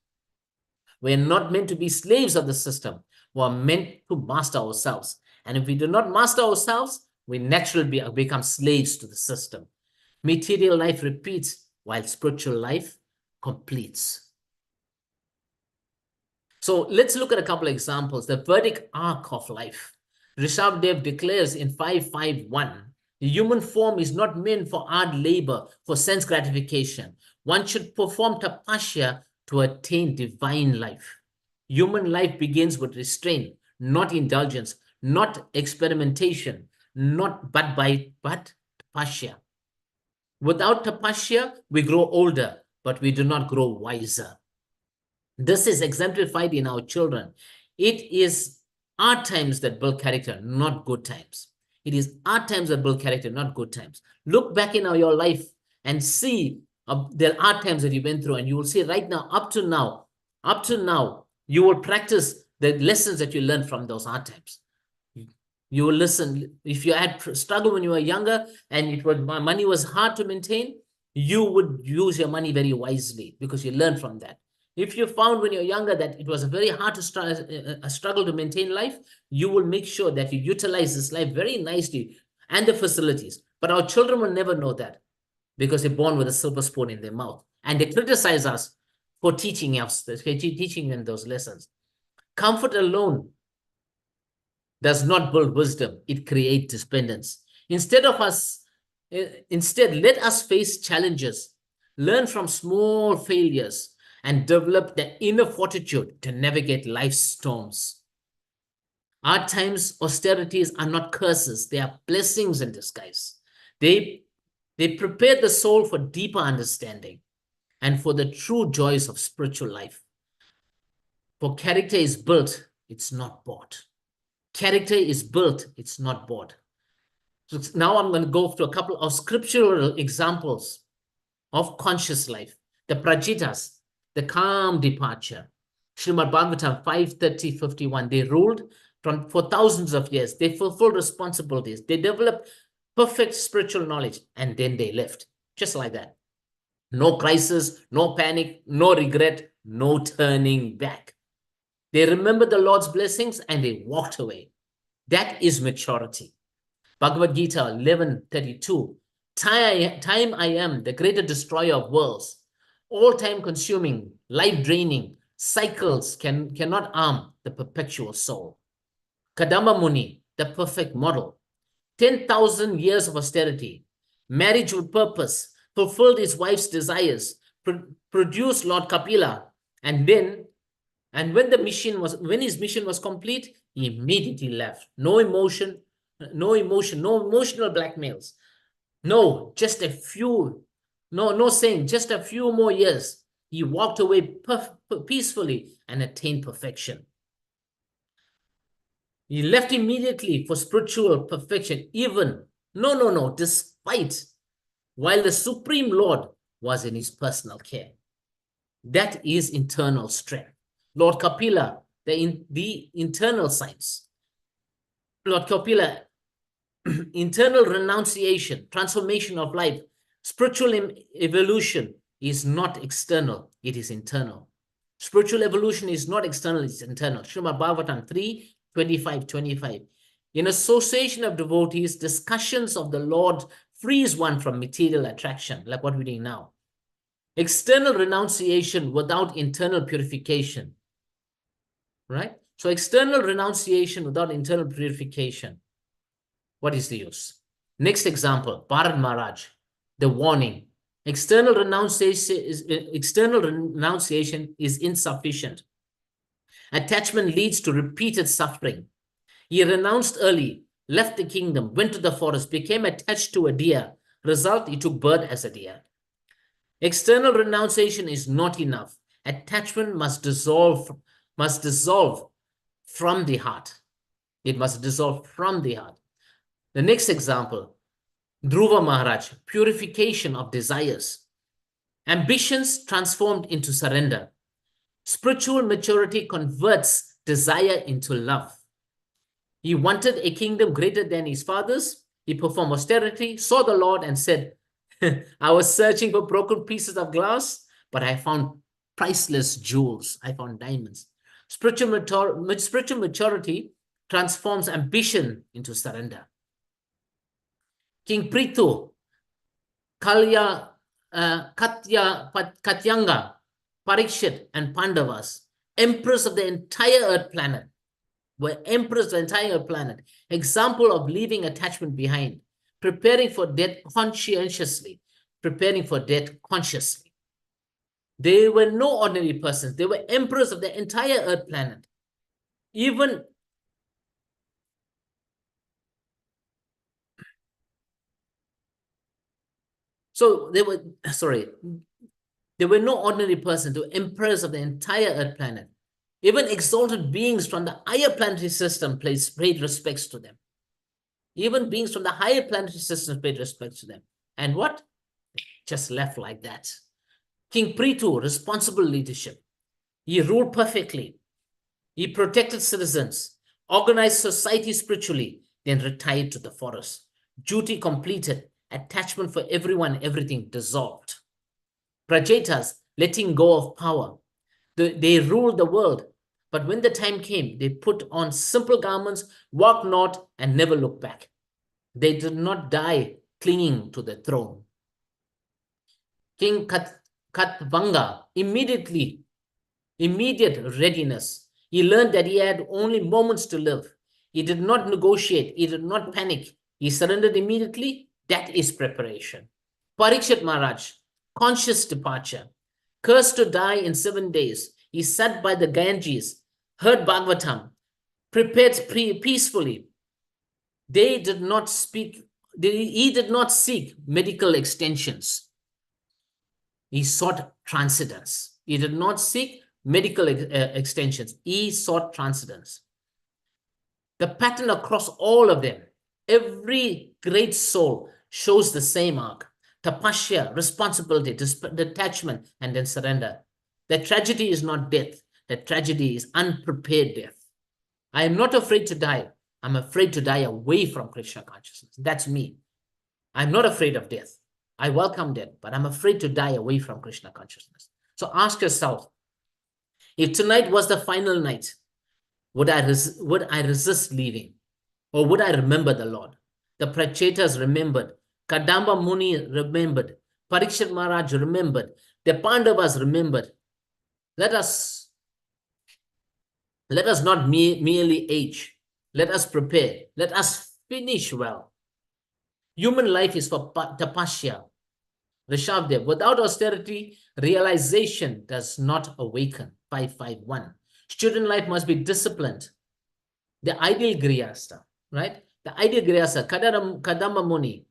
We are not meant to be slaves of the system. We are meant to master ourselves. And if we do not master ourselves, we naturally become slaves to the system. Material life repeats while spiritual life completes. So let's look at a couple of examples. The Vedic arc of life. Rishabhdev declares in 551, the human form is not meant for hard labor, for sense gratification. One should perform tapasya to attain divine life. Human life begins with restraint, not indulgence, not experimentation, but tapasya. Without tapasya, we grow older, but we do not grow wiser. This is exemplified in our children. It is hard times that build character, not good times. It is hard times that build character, not good times. Look back in your life and see the hard times that you went through, and you will see right now, up to now, you will practice the lessons that you learned from those hard times. You will listen. If you had struggle when you were younger and money was hard to maintain, you would use your money very wisely because you learned from that. If you found when you're younger that it was very hard to struggle to maintain life, you will make sure that you utilize this life very nicely and the facilities. But our children will never know that because they're born with a silver spoon in their mouth. And they criticize us for teaching them those lessons. Comfort alone does not build wisdom. It creates dependence. Instead, let us face challenges, learn from small failures, and develop the inner fortitude to navigate life's storms. Our times, austerities are not curses. They are blessings in disguise. They prepare the soul for deeper understanding and for the true joys of spiritual life. For character is built, it's not bought. Character is built, it's not bought. So now I'm going to go to a couple of scriptural examples of conscious life. The Prajitas, the calm departure. Śrīmad-Bhāgavatam 5:30-51. They ruled for thousands of years. They fulfilled responsibilities. They developed perfect spiritual knowledge, and then they left. Just like that. No crisis, no panic, no regret, no turning back. They remembered the Lord's blessings and they walked away. That is maturity. Bhagavad Gita 11:32. Time I am the greater destroyer of worlds. All time consuming, life draining, cycles cannot harm the perpetual soul. Kadamba Muni, the perfect model. 10,000 years of austerity, marriage with purpose, fulfilled his wife's desires, produced Lord Kapila, and when his mission was complete, he immediately left. No emotion, no emotional blackmails. No, just a few, no saying, just a few more years. He walked away peacefully and attained perfection. He left immediately for spiritual perfection, despite while the Supreme Lord was in his personal care. That is internal strength. Lord Kapila, the internal science. Lord Kapila, internal renunciation, transformation of life, spiritual evolution is not external, it is internal. Spiritual evolution is not external, it's internal. Śrīmad-Bhāgavatam 3:25-25. In association of devotees, discussions of the Lord frees one from material attraction, like what we're doing now. External renunciation without internal purification. Right? So external renunciation without internal purification. What is the use? Next example, Bharat Maharaj, the warning. External renunciation is insufficient. Attachment leads to repeated suffering. He renounced early, left the kingdom, went to the forest, became attached to a deer. Result, he took birth as a deer. External renunciation is not enough. Attachment must dissolve from the heart. It must dissolve from the heart. The next example, Dhruva Maharaj, purification of desires. Ambitions transformed into surrender. Spiritual maturity converts desire into love. He wanted a kingdom greater than his father's. He performed austerity, saw the Lord and said, I was searching for broken pieces of glass, but I found priceless jewels. I found diamonds. Spiritual maturity transforms ambition into surrender. King Prithu, Katyanga, Parikshit, and Pandavas, emperors of the entire earth planet, were emperors of the entire planet, example of leaving attachment behind, preparing for death conscientiously, preparing for death consciously. They were no ordinary persons. They were emperors of the entire earth planet. They were no ordinary persons. They were emperors of the entire earth planet. Even exalted beings from the higher planetary system paid respects to them. Even beings from the higher planetary system paid respects to them. And what? Just left like that. King Prithu, responsible leadership. He ruled perfectly. He protected citizens, organized society spiritually, then retired to the forest. Duty completed, attachment for everyone, everything dissolved. Prajetas, letting go of power. They ruled the world, but when the time came, they put on simple garments, walked north, and never looked back. They did not die clinging to the throne. King Katvanga, immediate readiness. He learned that he had only moments to live. He did not negotiate. He did not panic. He surrendered immediately. That is preparation. Parikshit Maharaj, conscious departure. Cursed to die in 7 days. He sat by the Ganges, heard Bhagavatam, prepared peacefully. He did not seek medical extensions. He sought transcendence. He did not seek medical extensions. He sought transcendence. The pattern across all of them, every great soul shows the same arc. Tapasya, responsibility, detachment, and then surrender. The tragedy is not death. The tragedy is unprepared death. I am not afraid to die. I'm afraid to die away from Krishna consciousness. That's me. I'm not afraid of death. I welcome death, but I'm afraid to die away from Krishna consciousness. So ask yourself, if tonight was the final night, would I resist leaving? Or would I remember the Lord? The Prachetas remembered. Kadamba Muni remembered. Parikshit Maharaj remembered. The Pandavas remembered. Let us not merely age. Let us prepare. Let us finish well. Human life is for tapasya. Rishabdev, without austerity, realization does not awaken. 551. Student life must be disciplined. The ideal grihastha, right? The ideal grihastha, Kadamba Muni,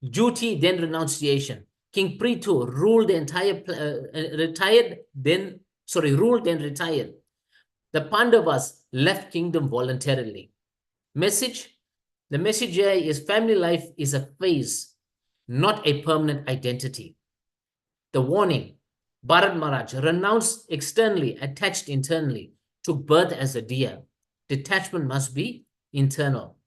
duty, then renunciation. King Prithu ruled the entire, ruled then retired. The Pandavas left kingdom voluntarily. Message, the message here is family life is a phase, not a permanent identity. The warning, Bharat Maharaj, renounced externally, attached internally, took birth as a deer. Detachment must be internal.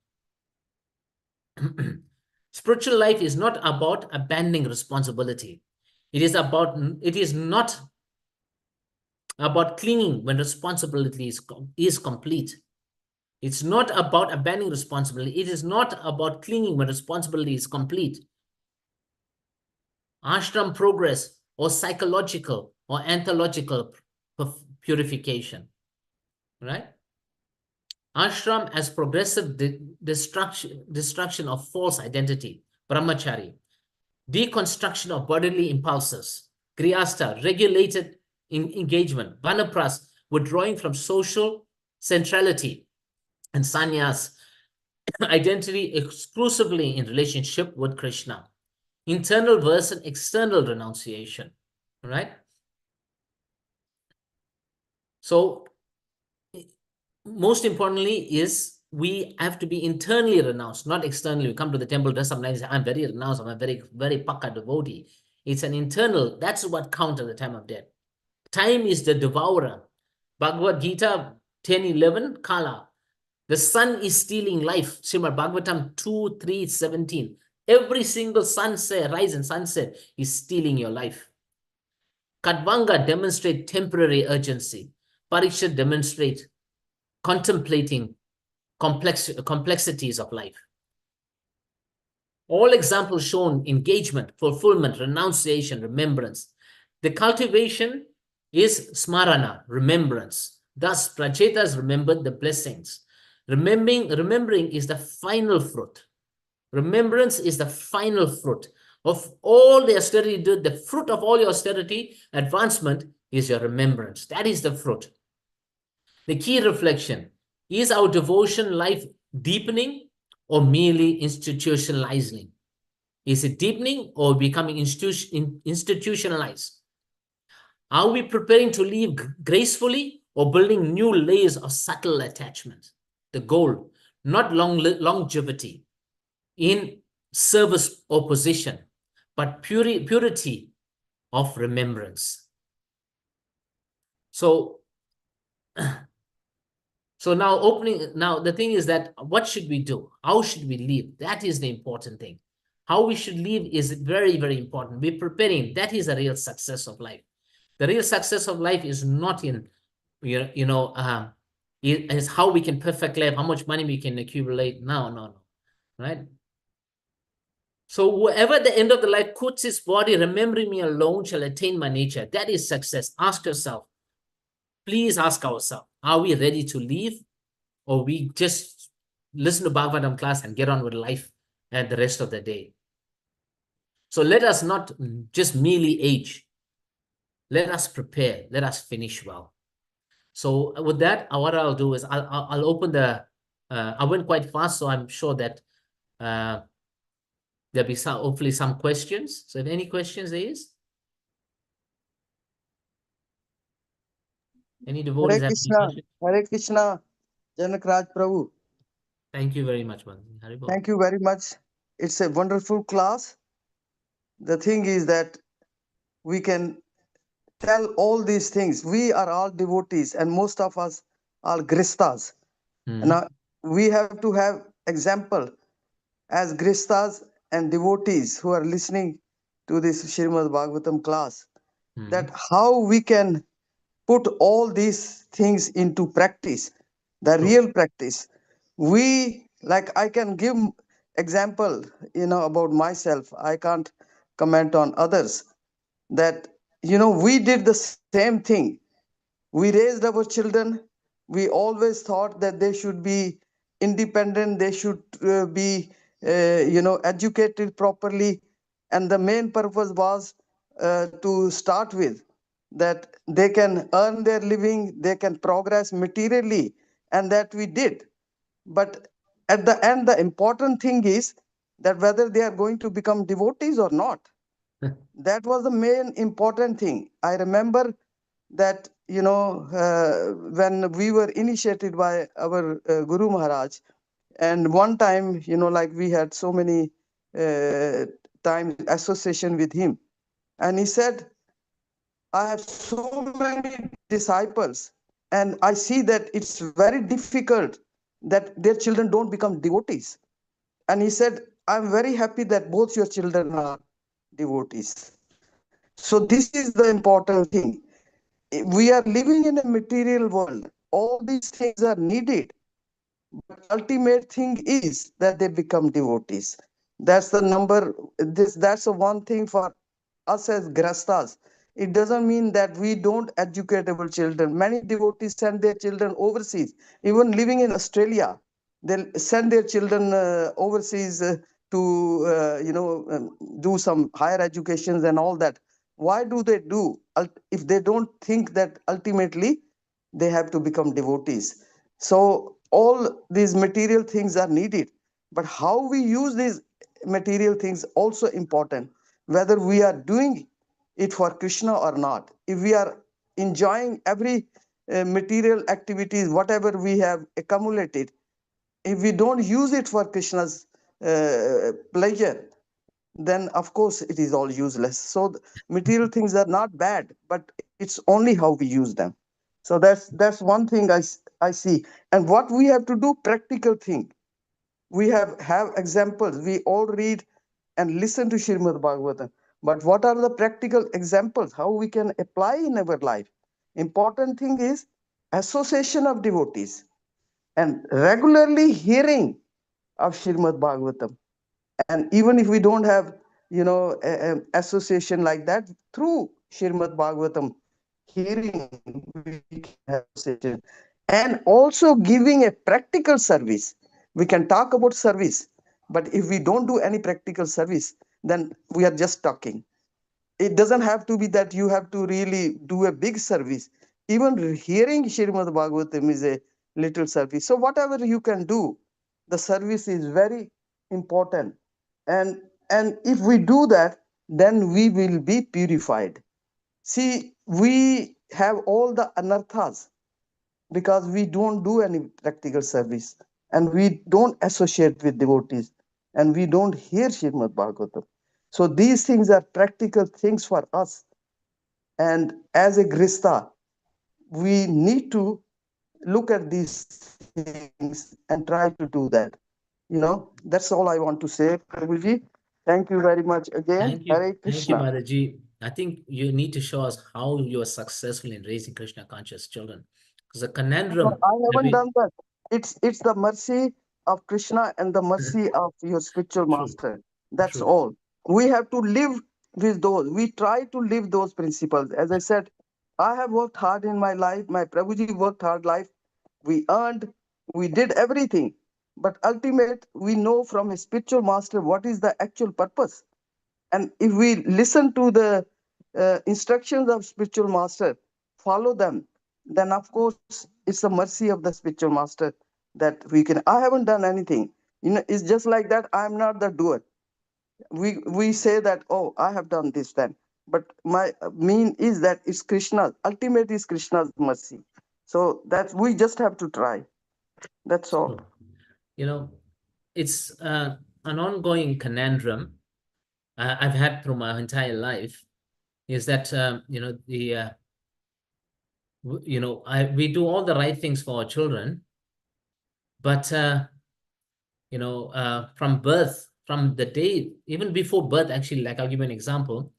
Spiritual life is not about abandoning responsibility. It is not about clinging when responsibility is complete. It's not about abandoning responsibility. It is not about clinging when responsibility is complete. Ashram progress or psychological or anthological purification, right? Ashram as progressive destruction of false identity, brahmachari, deconstruction of bodily impulses, grihastha, regulated engagement, vanapras, withdrawing from social centrality, and sannyas, identity exclusively in relationship with Krishna, internal versus external renunciation, right? So most importantly is we have to be internally renounced, not externally. We come to the temple, dress up nice, and say, I'm very renounced, I'm a very, very pakka devotee. It's an internal, that's what counts at the time of death. Time is the devourer. Bhagavad Gita 10:11, Kala. The sun is stealing life. Śrīmad-Bhāgavatam 2:3:17. Every single sunset, rise and sunset is stealing your life. Kadvanga demonstrate temporary urgency. Parikshit demonstrate contemplating complexities of life. All examples shown engagement, fulfillment, renunciation, remembrance. The cultivation is smarana, remembrance. Thus, Prachetas remembered the blessings. Remembering is the final fruit. Remembrance is the final fruit of all the austerity you did. The fruit of all your austerity advancement is your remembrance. That is the fruit. The key reflection, is our devotion life deepening or merely institutionalizing? Is it deepening or becoming institutionalized? Are we preparing to live gracefully or building new layers of subtle attachment? The goal, not longevity in service or position, but purity of remembrance. So So now the thing is that what should we do? How should we live? That is the important thing. How we should live is very, very important. We're preparing. That is the real success of life. The real success of life is not in, is how we can perfect life, how much money we can accumulate. No, right? So whoever at the end of the life quits his body, remembering me alone, shall attain my nature. That is success. Ask yourself. Please ask ourselves, are we ready to leave, or we just listen to Bhagavatam class and get on with life and the rest of the day? So let us not just merely age. Let us prepare. Let us finish well. So with that, what I'll do is I'll open the. I went quite fast, so I'm sure that there'll be hopefully some questions. So if any questions there is, any devotees have any questions? Hare Krishna, Janaka Prabhu. Thank you very much, Hari Bol. Thank you very much. It's a wonderful class. The thing is that we can tell all these things. We are all devotees, and most of us are gristas. Now we have to have example as gristas and devotees who are listening to this Śrīmad-Bhāgavatam class, that how we can put all these things into practice, the real practice. I can give example, about myself. I can't comment on others. That, we did the same thing. We raised our children. We always thought that they should be independent. They should be, educated properly. And the main purpose was to start with, that they can earn their living, they can progress materially, and that we did. But at the end, the important thing is that whether they are going to become devotees or not. That was the main important thing. I remember that, when we were initiated by our Guru Maharaj, and one time, we had so many times association with him, and he said, I have so many disciples, and I see that it's very difficult that their children don't become devotees. And he said, I'm very happy that both your children are devotees. So this is the important thing. We are living in a material world. All these things are needed. But ultimate thing is that they become devotees. That's the number. That's the one thing for us as grastas. It doesn't mean that we don't educate our children. Many devotees send their children overseas. Even living in Australia, they'll send their children overseas to do some higher educations and all that. Why do they do? If they don't think that ultimately they have to become devotees. So all these material things are needed, but how we use these material things also important, whether we are doing it for Krishna or not. If we are enjoying every material activities, whatever we have accumulated, if we don't use it for Krishna's pleasure, then of course it is all useless. So material things are not bad, but it's only how we use them. So that's one thing I see. And what we have to do, practical thing. We have examples. We all read and listen to Śrīmad-Bhāgavatam. But what are the practical examples? How we can apply in our life? Important thing is association of devotees and regularly hearing of Śrīmad-Bhāgavatam. And even if we don't have, association like that, through Śrīmad-Bhāgavatam hearing, we can have association. And also giving a practical service. We can talk about service, but if we don't do any practical service, then we are just talking. It doesn't have to be that you have to really do a big service. Even hearing Śrīmad-Bhāgavatam is a little service. So whatever you can do, the service is very important. And if we do that, then we will be purified. See, we have all the anarthas because we don't do any practical service, and we don't associate with devotees, and we don't hear Śrīmad-Bhāgavatam. So these things are practical things for us. And as a grista, we need to look at these things and try to do that. That's all I want to say, Prabhuji. Thank you very much again. Thank you. Hare Thank you, Krishna. Mataji. I think you need to show us how you are successful in raising Krishna conscious children. Because the No, conundrum I that haven't we done that. It's the mercy of Krishna and the mercy of your spiritual true, master. That's true. all. We have to live with those. We try to live those principles. As I said, I have worked hard in my life. My Prabhuji worked hard life. We earned, we did everything. But ultimate, we know from a spiritual master what is the actual purpose. And if we listen to the instructions of spiritual master, follow them, then of course it's the mercy of the spiritual master that we can. I haven't done anything. It's just like that. I'm not the doer. We say that, oh, I have done this then. But my mean is that it's Krishna. Ultimate is Krishna's mercy. So that we just have to try. That's all. So, it's an ongoing conundrum I've had through my entire life is that, we do all the right things for our children, but, from birth, from the day, even before birth, actually, like I'll give you an example.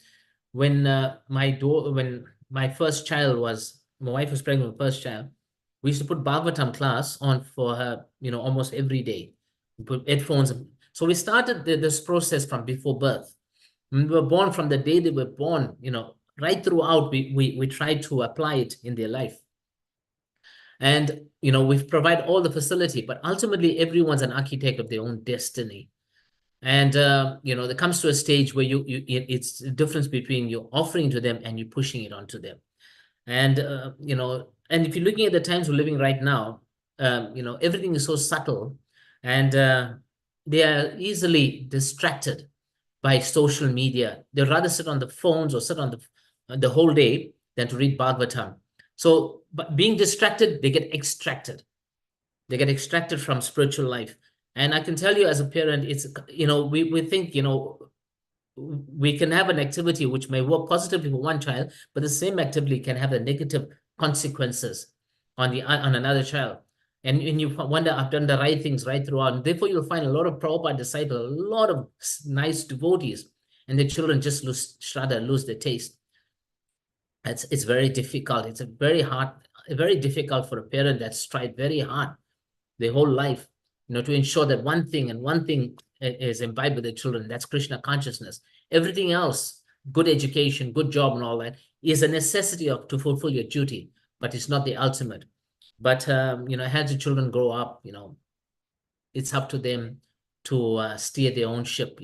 When when my first child my wife was pregnant with the first child, we used to put Bhagavatam class on for her, almost every day. We put headphones. So we started this process from before birth. When we were born, from the day they were born, right throughout, we tried to apply it in their life. And, we provide all the facility, but ultimately everyone's an architect of their own destiny. And, there comes to a stage where it's the difference between you offering to them and you pushing it onto them. And, and if you're looking at the times we're living right now, everything is so subtle, and they are easily distracted by social media. They'd rather sit on the phones or sit on the whole day than to read Bhagavatam. So, but being distracted, they get extracted. They get extracted from spiritual life. And I can tell you as a parent, it's, we think, we can have an activity which may work positively for one child, but the same activity can have the negative consequences on another child. And you wonder, I've done the right things right throughout. And therefore, you'll find a lot of Prabhupada disciples, a lot of nice devotees, and their children just lose their taste. It's very difficult. It's very difficult for a parent that's tried very hard their whole life, to ensure that one thing is imbibed with the children. That's Krishna consciousness. Everything else, good education, good job, and all that, is a necessity to fulfill your duty, but it's not the ultimate. But as the children grow up, it's up to them to steer their own ship,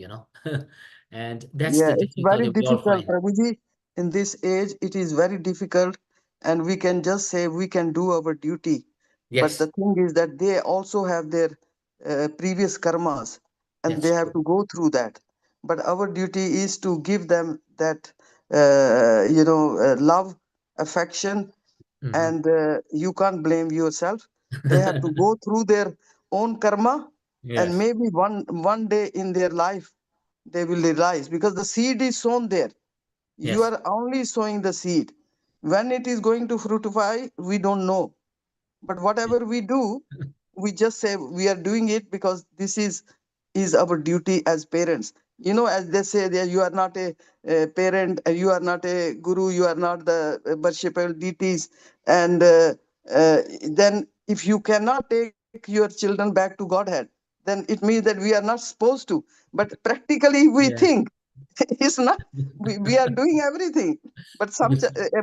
and that's Yeah, the it's very difficulty we all difficult, find. Prabhuji. In this age, it is very difficult, and we can just say we can do our duty. But Yes, the thing is that they also have their previous karmas, and they that's have true. to go through that. But our duty is to give them that, love, affection, and you can't blame yourself. They have to go through their own karma, and Yes, maybe one day in their life they will realize, because the seed is sown there. You yes. are only sowing the seed. When it is going to fructify, we don't know. But whatever we do, we just say we are doing it because this is our duty as parents. As they say, that you are not a parent, you are not a guru, you are not the worshipable deities, and then if you cannot take your children back to Godhead, then it means that we are not supposed to. But practically, we Yeah. think it's not. We are doing everything, but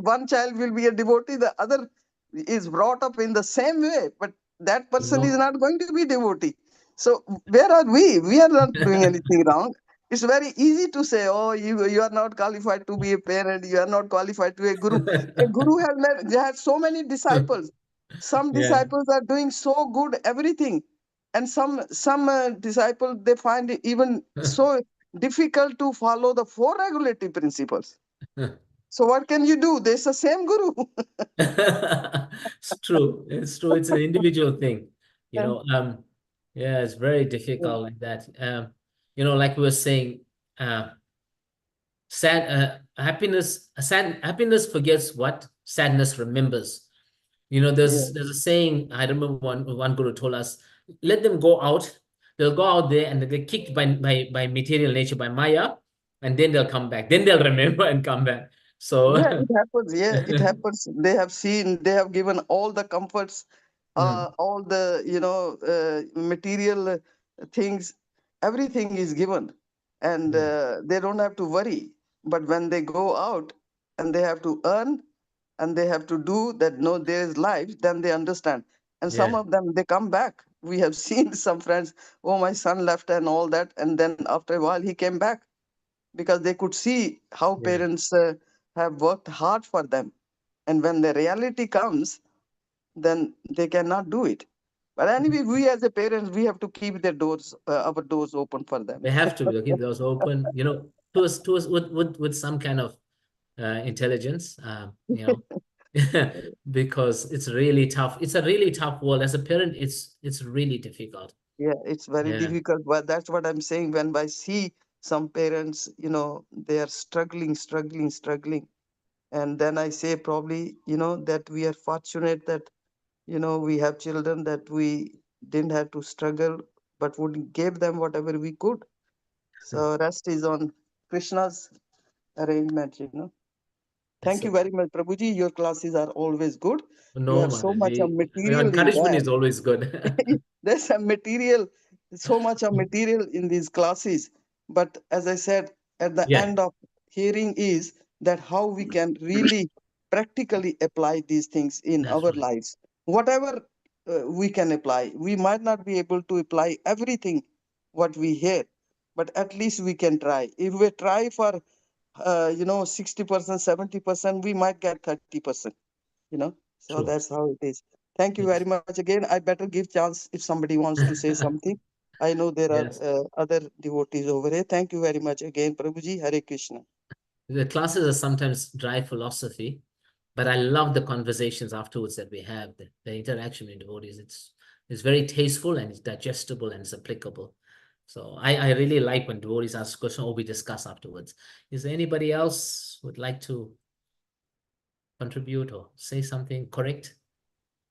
one child will be a devotee, the other is brought up in the same way, but that person is No. not going to be devotee. So where are we? We are not doing anything wrong. It's very easy to say, oh, you are not qualified to be a parent, you are not qualified to be a guru. A guru has so many disciples. Some Yeah. disciples are doing so good everything, and some disciples, they find it even so difficult to follow the four regulative principles. So what can you do? There's the same guru. It's true. It's true. It's an individual thing. Yeah, it's very difficult like that. Like we were saying, uh, happiness forgets what sadness remembers. You know, Yeah. there's a saying, I remember one guru told us, let them go out. They'll go out there and they'll get kicked by material nature, by Maya, and then they'll come back. Then they'll remember and come back. So Yeah, it happens. Yeah, it happens. They have seen, they have given all the comforts, all the, material things, everything is given, and they don't have to worry. But when they go out and they have to earn and they have to do that, no, there is life, then they understand. And some yeah, of them, they come back. We have seen some friends, oh, my son left and all that. And then after a while, he came back because they could see how yeah. parents have worked hard for them. And when the reality comes, then they cannot do it. But anyway, we as a parents, we have to keep their doors, our doors open for them. They have to keep those open, you know, to us with some kind of intelligence, you know, because it's really tough. It's a really tough world. As a parent, it's really difficult. Yeah, it's very Yeah. difficult, but that's what I'm saying. When I see some parents, they are struggling. And then I say probably, that we are fortunate that, we have children that we didn't have to struggle, but would give them whatever we could. So rest is on Krishna's arrangement. Thank you So, very much, Prabhuji. Your classes are always good. You no, have so much of Mataji, your material in encouragement that. is always good. There's some material, so much of material in these classes. But as I said, at the Yeah, end of hearing is that how we can really practically apply these things in that's our right. lives. Whatever we can apply, we might not be able to apply everything what we hear, but at least we can try. If we try for 60%, 70%, we might get 30%. So True. that's how it is. Thank you very Yes. much again. I better give chance if somebody wants to say something. I know there are Yes. other devotees over here. Thank you very much again, Prabhuji. Hare Krishna. The classes are sometimes dry philosophy, but I love the conversations afterwards that we have, the interaction with devotees. It's very tasteful and it's digestible and it's applicable. So I really like when devotees ask questions or we discuss afterwards. Is there anybody else who would like to contribute or say something correct?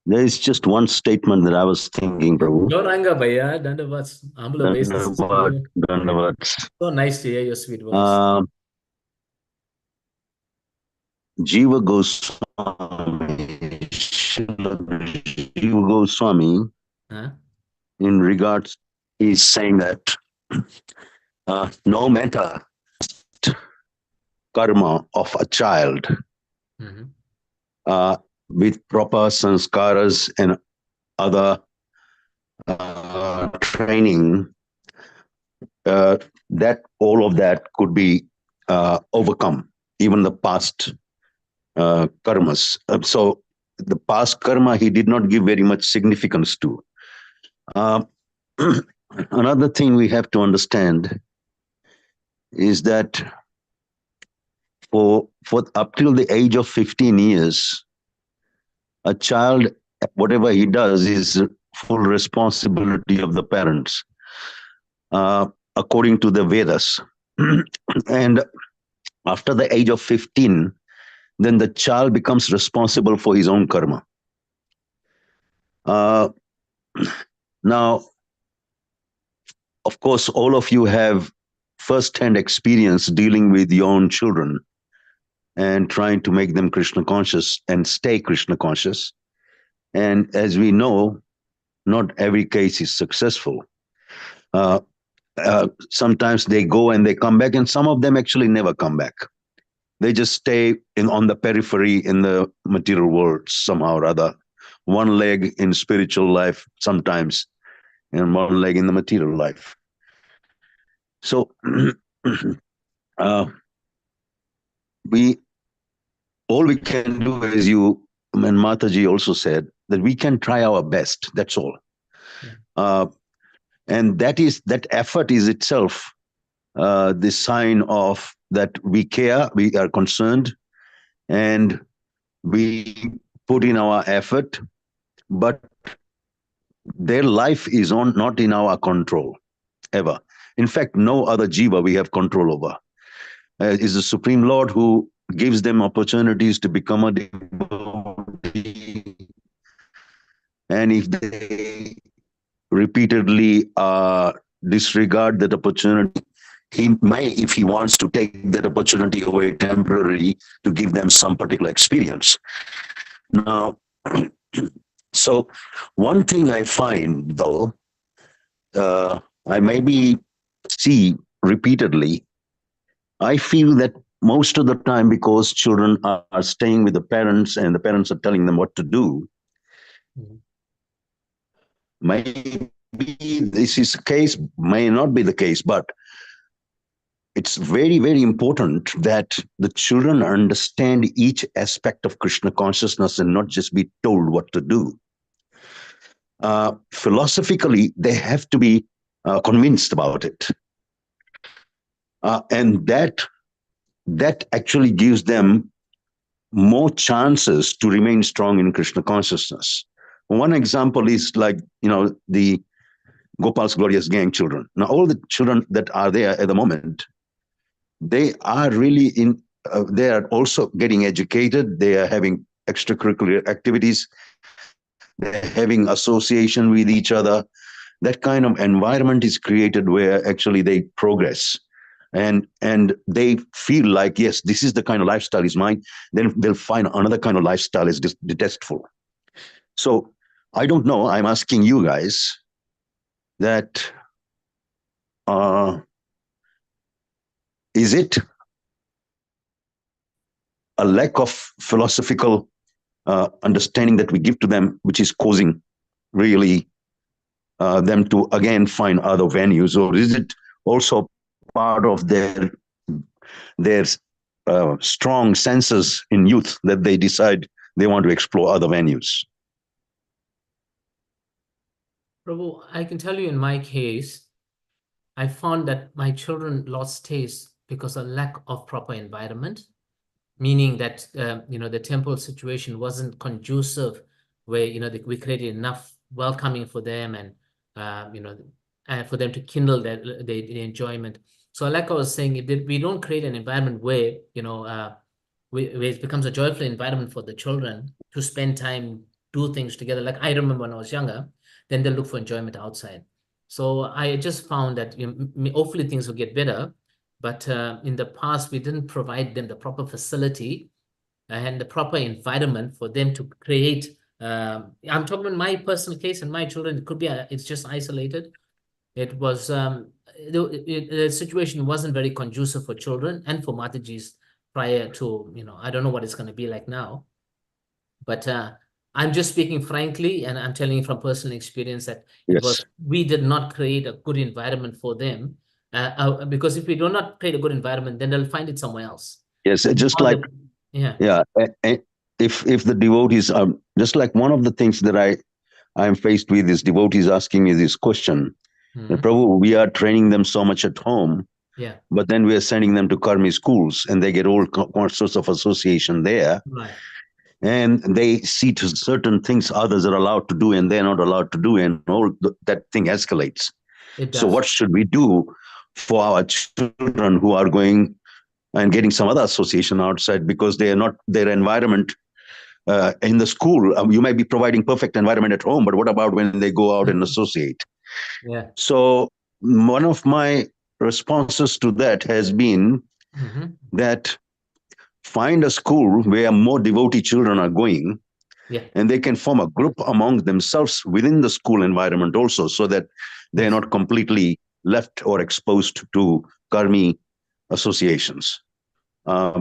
There is just one statement that I was thinking, Prabhu. Gauranga Bhaiya, Dandavats, humble obeisances to Dandavad, you. Dandavad. So nice to hear your sweet voice. Jiva Goswami, Jiva Goswami, Huh? in regards, is saying that no matter karma of a child, with proper sanskaras and other training, that all of that could be overcome, even the past karmas. So the past karma he did not give very much significance to. Another thing we have to understand is that for up till the age of 15 years, a child, whatever he does is full responsibility of the parents, according to the Vedas. And after the age of 15, then the child becomes responsible for his own karma. Now, of course, all of you have first-hand experience dealing with your own children and trying to make them Krishna conscious and stay Krishna conscious. And as we know, not every case is successful. Sometimes they go and they come back, and some of them actually never come back. They just stay on the periphery in the material world somehow or other. One leg in spiritual life sometimes, and one leg in the material life. So all we can do, as you and Mataji also said, that we can try our best. That's all. Yeah. And that effort is itself the sign of that we care, we are concerned, and we put in our effort, but their life is not in our control, ever. In fact, no other jiva we have control over. Is the Supreme Lord who gives them opportunities to become a devotee, And if they repeatedly disregard that opportunity, he may, if he wants to take that opportunity away temporarily to give them some particular experience. Now, so one thing I find, though, I maybe see repeatedly, I feel that most of the time, because children are staying with the parents and the parents are telling them what to do, maybe this is the case, may not be the case, but it's very, very important that the children understand each aspect of Krishna consciousness and not just be told what to do. Philosophically, they have to be convinced about it. And that actually gives them more chances to remain strong in Krishna consciousness. One example is like, the Gopal's Glorious Gang children. Now, all the children that are there at the moment, they are really they are also getting educated. They are having extracurricular activities. They're having association with each other. That kind of environment is created where actually they progress. And they feel like, yes, this is the kind of lifestyle is mine. Then they'll find another kind of lifestyle is detestful. So I don't know. I'm asking you guys that, is it a lack of philosophical understanding that we give to them, which is causing really them to again find other venues, or is it also part of their strong senses in youth that they decide they want to explore other venues? Prabhu, I can tell you in my case, I found that my children lost taste because of lack of proper environment, meaning that, the temple situation wasn't conducive where, we created enough welcoming for them and, and for them to kindle their enjoyment. So like I was saying, if we don't create an environment where, where it becomes a joyful environment for the children to spend time, do things together. Like I remember when I was younger, then they'll look for enjoyment outside. So I just found that hopefully things will get better. But in the past, we didn't provide them the proper facility and the proper environment for them to create. I'm talking about my personal case and my children. It could be it's just isolated. It was the situation wasn't very conducive for children and for Mataji's prior to, I don't know what it's going to be like now. But I'm just speaking frankly, and I'm telling you from personal experience that we did not create a good environment for them. Because if we do not create a good environment, then they'll find it somewhere else. Yes, just like, if the devotees are, just like one of the things that I am faced with is devotees asking me this question, Prabhu, we are training them so much at home, but then we are sending them to karmi schools and they get all sorts of association there. Right. And they see to certain things others are allowed to do and they're not allowed to do, and all that thing escalates. So what should we do for our children who are going and getting some other association outside because they are not, their environment in the school, you might be providing perfect environment at home, but what about when they go out and associate? So one of my responses to that has been that find a school where more devotee children are going, and they can form a group among themselves within the school environment also, so that they're not completely left or exposed to karmi associations. But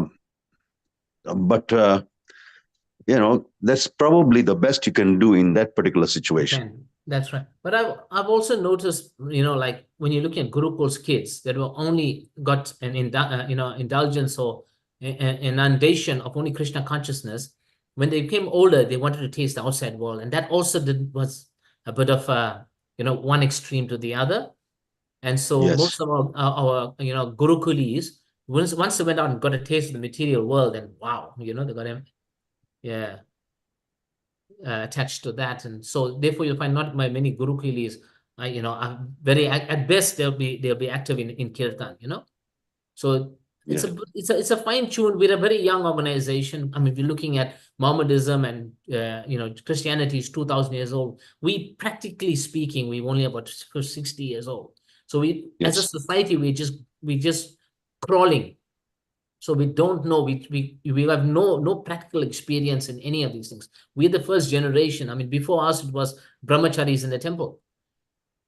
that's probably the best you can do in that particular situation. That's right. But I've also noticed, like when you're looking at Gurukul's kids that were only got an indulgence or an inundation of only Krishna consciousness, when they became older, they wanted to taste the outside world, and that also was a bit of one extreme to the other. And so most of our Gurukulis, once they went out and got a taste of the material world, and wow, they got him, attached to that. And so therefore you'll find not many Gurukulis, are very, at best they'll be active in kirtan, So it's a fine-tuned. We're a very young organization. I mean, we're looking at Mohammedism and Christianity is 2,000 years old. We, practically speaking, we're only about 60 years old. So we, as a society, we just crawling. So we don't know. We have no practical experience in any of these things. We're the first generation. I mean, before us, it was brahmacharis in the temple.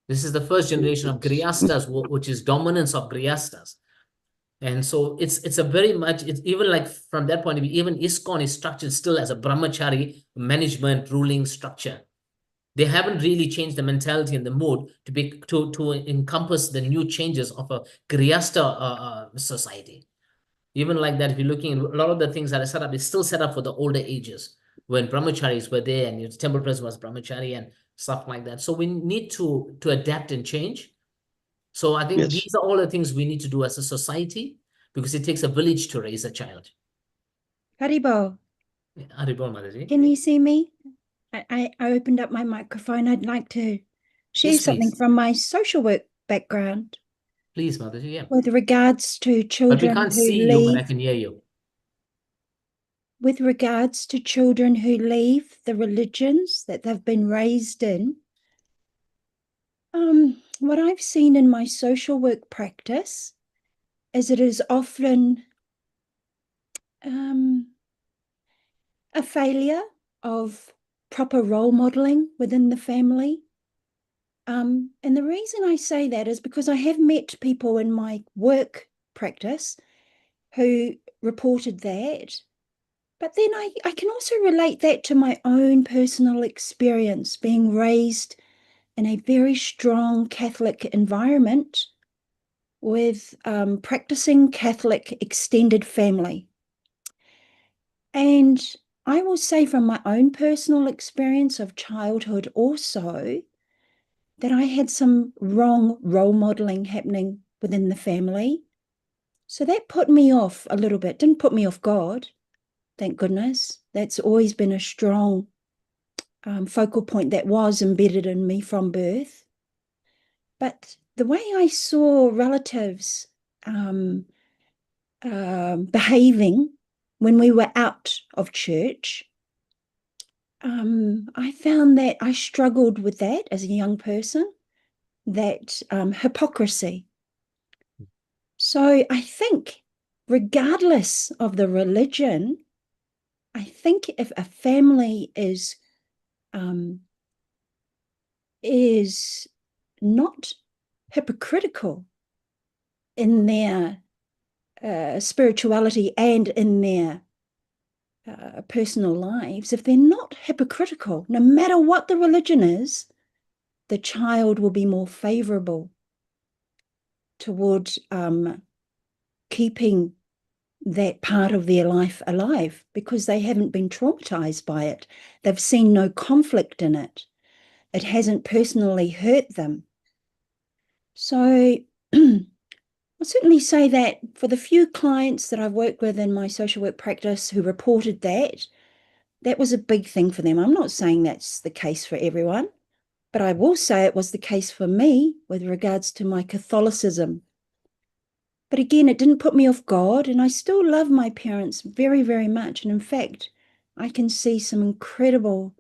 This is the first generation of grihastas, which is dominance of grihastas. And so it's a very much, it's even like from that point of view, even ISKCON is structured still as a brahmachari management ruling structure. They haven't really changed the mentality and the mood to encompass the new changes of a grihasta society. Even like that, if you're looking at a lot of the things that are set up, it's still set up for the older ages when brahmacharis were there and your temple president was brahmachari and stuff like that. So we need to adapt and change. So I think these are all the things we need to do as a society, because it takes a village to raise a child. Haribo, Haribol, Mataji. can you see me? I opened up my microphone. I'd like to share Yes, something please. from my social work background Please, Mataji, yeah. with regards to But we children can't who see you, but I leave. can hear you. With regards to children who leave the religions that they've been raised in, what I've seen in my social work practice is it is often a failure of proper role modeling within the family. And the reason I say that is because I have met people in my work practice who reported that. But then I can also relate that to my own personal experience, being raised in a very strong Catholic environment with practicing Catholic extended family. And I will say from my own personal experience of childhood also that I had some wrong role modeling happening within the family. So that put me off a little bit. Didn't put me off God, thank goodness. That's always been a strong focal point that was embedded in me from birth. But the way I saw relatives behaving when we were out of church, I found that I struggled with that as a young person, that hypocrisy. So I think regardless of the religion, I think if a family is not hypocritical in their spirituality and in their personal lives, if they're not hypocritical, no matter what the religion is, the child will be more favorable toward keeping that part of their life alive, because they haven't been traumatized by it. They've seen no conflict in it. It hasn't personally hurt them. So I'll certainly say that for the few clients that I've worked with in my social work practice who reported that, that was a big thing for them. I'm not saying that's the case for everyone, but I will say it was the case for me with regards to my Catholicism. But again, it didn't put me off God, and I still love my parents very, very much. And in fact, I can see some incredible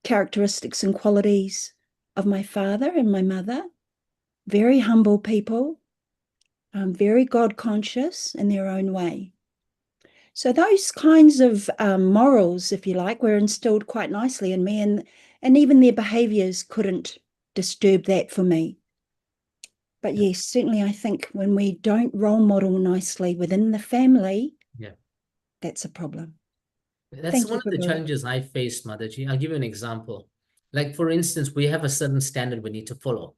characteristics and qualities of my father and my mother. Very humble people, very God conscious in their own way. So those kinds of morals, if you like, were instilled quite nicely in me, and even their behaviors couldn't disturb that for me. But yes, certainly I think when we don't role model nicely within the family, that's a problem. That's one of the challenges I faced, Mataji. I'll give you an example. Like, for instance, we have a certain standard we need to follow.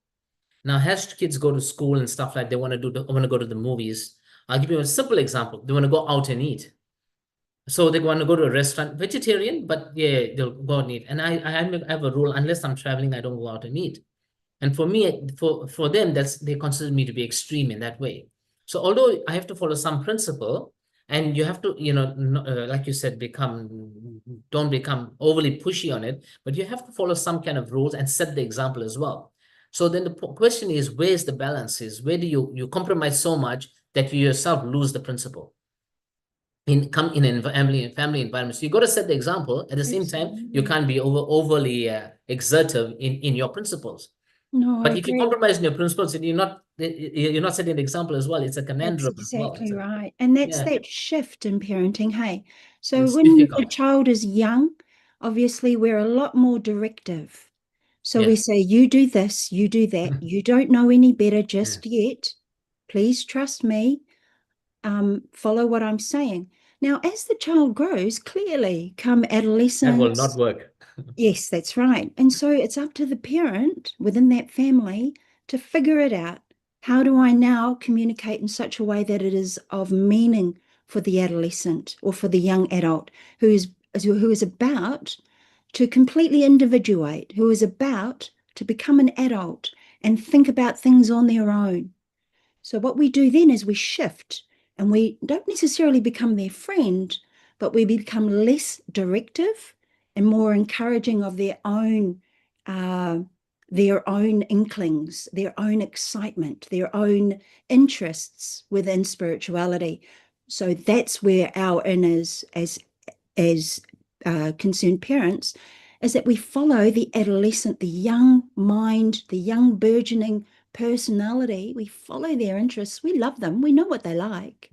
Now, as kids go to school and stuff like, they want to go to the movies. I'll give you a simple example. They want to go out and eat. So they want to go to a restaurant, vegetarian, but yeah, they'll go and eat. And I have a rule, unless I'm traveling, I don't go out and eat. And for me, for them, they consider me to be extreme in that way. So although I have to follow some principle, and you have to, like you said, don't become overly pushy on it, but you have to follow some kind of rules and set the example as well. So then the question is, where's the balance is? Where do you compromise so much that you yourself lose the principle. In family environments, so you got to set the example. At the same time, you can't be overly exertive in your principles. No, But I if you agree. compromise in your principles, and you're not setting the example as well. It's a conundrum That's as well. exactly right. And that's Yeah. that shift in parenting, hey? So It's when the difficult. child is young, obviously we're a lot more directive. So Yeah. we say, you do this, you do that. You don't know any better just yet. Please trust me. Follow what I'm saying. Now, as the child grows, clearly come adolescence. That will not work. Yes, that's right. And so it's up to the parent within that family to figure it out. How do I now communicate in such a way that it is of meaning for the adolescent or for the young adult who is about to completely individuate, who is about to become an adult and think about things on their own? So what we do then is we shift, and we don't necessarily become their friend, but we become less directive and more encouraging of their own inklings, their own excitement, their own interests within spirituality. So that's where our in is as concerned parents, is that we follow the adolescent, the young mind, the young burgeoning personality. We follow their interests. We love them. We know what they like.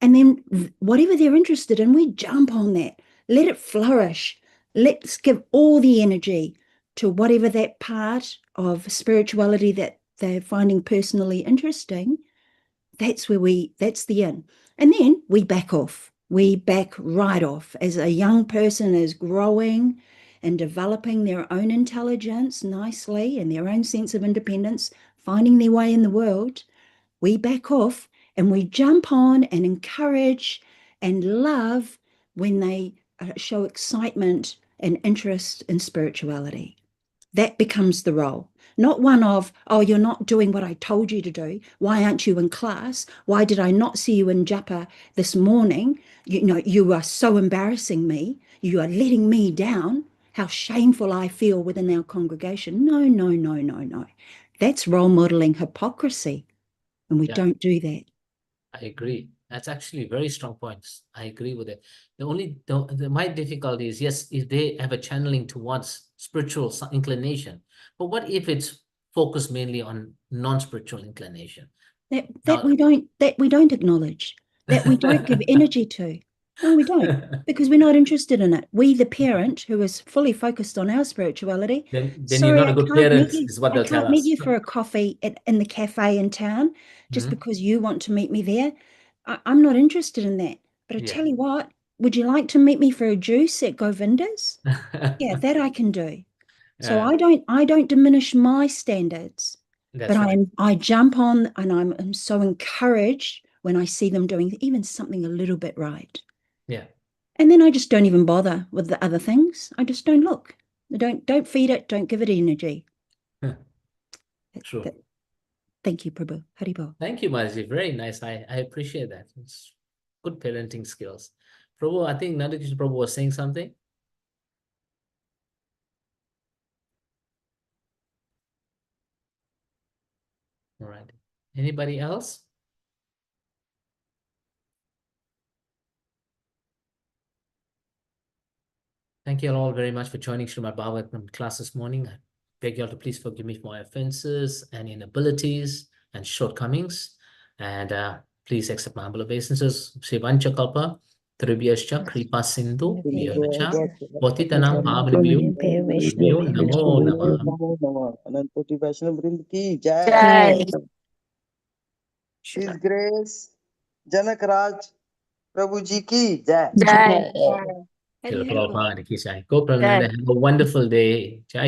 And then whatever they're interested in, we jump on that. Let it flourish. Let's give all the energy to whatever that part of spirituality that they're finding personally interesting. That's the in. And then we back off. We back right off. As a young person is growing and developing their own intelligence nicely and their own sense of independence, finding their way in the world, we back off and we jump on and encourage and love when they show excitement and interest in spirituality. That becomes the role. Not one of, oh, you're not doing what I told you to do. Why aren't you in class? Why did I not see you in japa this morning? You are so embarrassing me. You are letting me down. How shameful I feel within our congregation. No. That's role modeling hypocrisy. And we don't do that. I agree. That's actually very strong points. I agree with it. My difficulty is, yes, if they have a channeling towards spiritual inclination, but what if it's focused mainly on non-spiritual inclination? That we don't acknowledge, that we don't give energy to. No, we don't, because we're not interested in it. We, the parent, who is fully focused on our spirituality, then sorry, you're not a good parent, is what they'll tell us. I can't meet you for a coffee in the cafe in town just because you want to meet me there. I'm not interested in that. But I tell you what, would you like to meet me for a juice at Govinda's? Yeah, that I can do. So I don't diminish my standards. That's but right. I jump on, and I'm so encouraged when I see them doing even something a little bit right. Yeah. And then I just don't even bother with the other things. I just don't look. Don't feed it. Don't give it energy. True. Thank you, Prabhu. Haribol. Thank you, Mataji. Very nice. I appreciate that. It's good parenting skills. Prabhu, I think Nandakishna Prabhu was saying something. All right. Anybody else? Thank you all very much for joining Śrīmad-Bhāgavatam class this morning. I beg you all to please forgive me for my offenses and inabilities and shortcomings. And please accept my humble obeisances. Shivancha Kalpa, Tribhyascha, Kripa Sindhu, Vyavacha, Patitanam Pavanebhyo, Namo Namah. Anantoti Vaishnava Vrind ki jai. Jai. His Grace Janaka Raj Prabhu ji ki jai. Jai. Srila Prabhupada ki jai. Go Prabhupada, have a wonderful day. Jai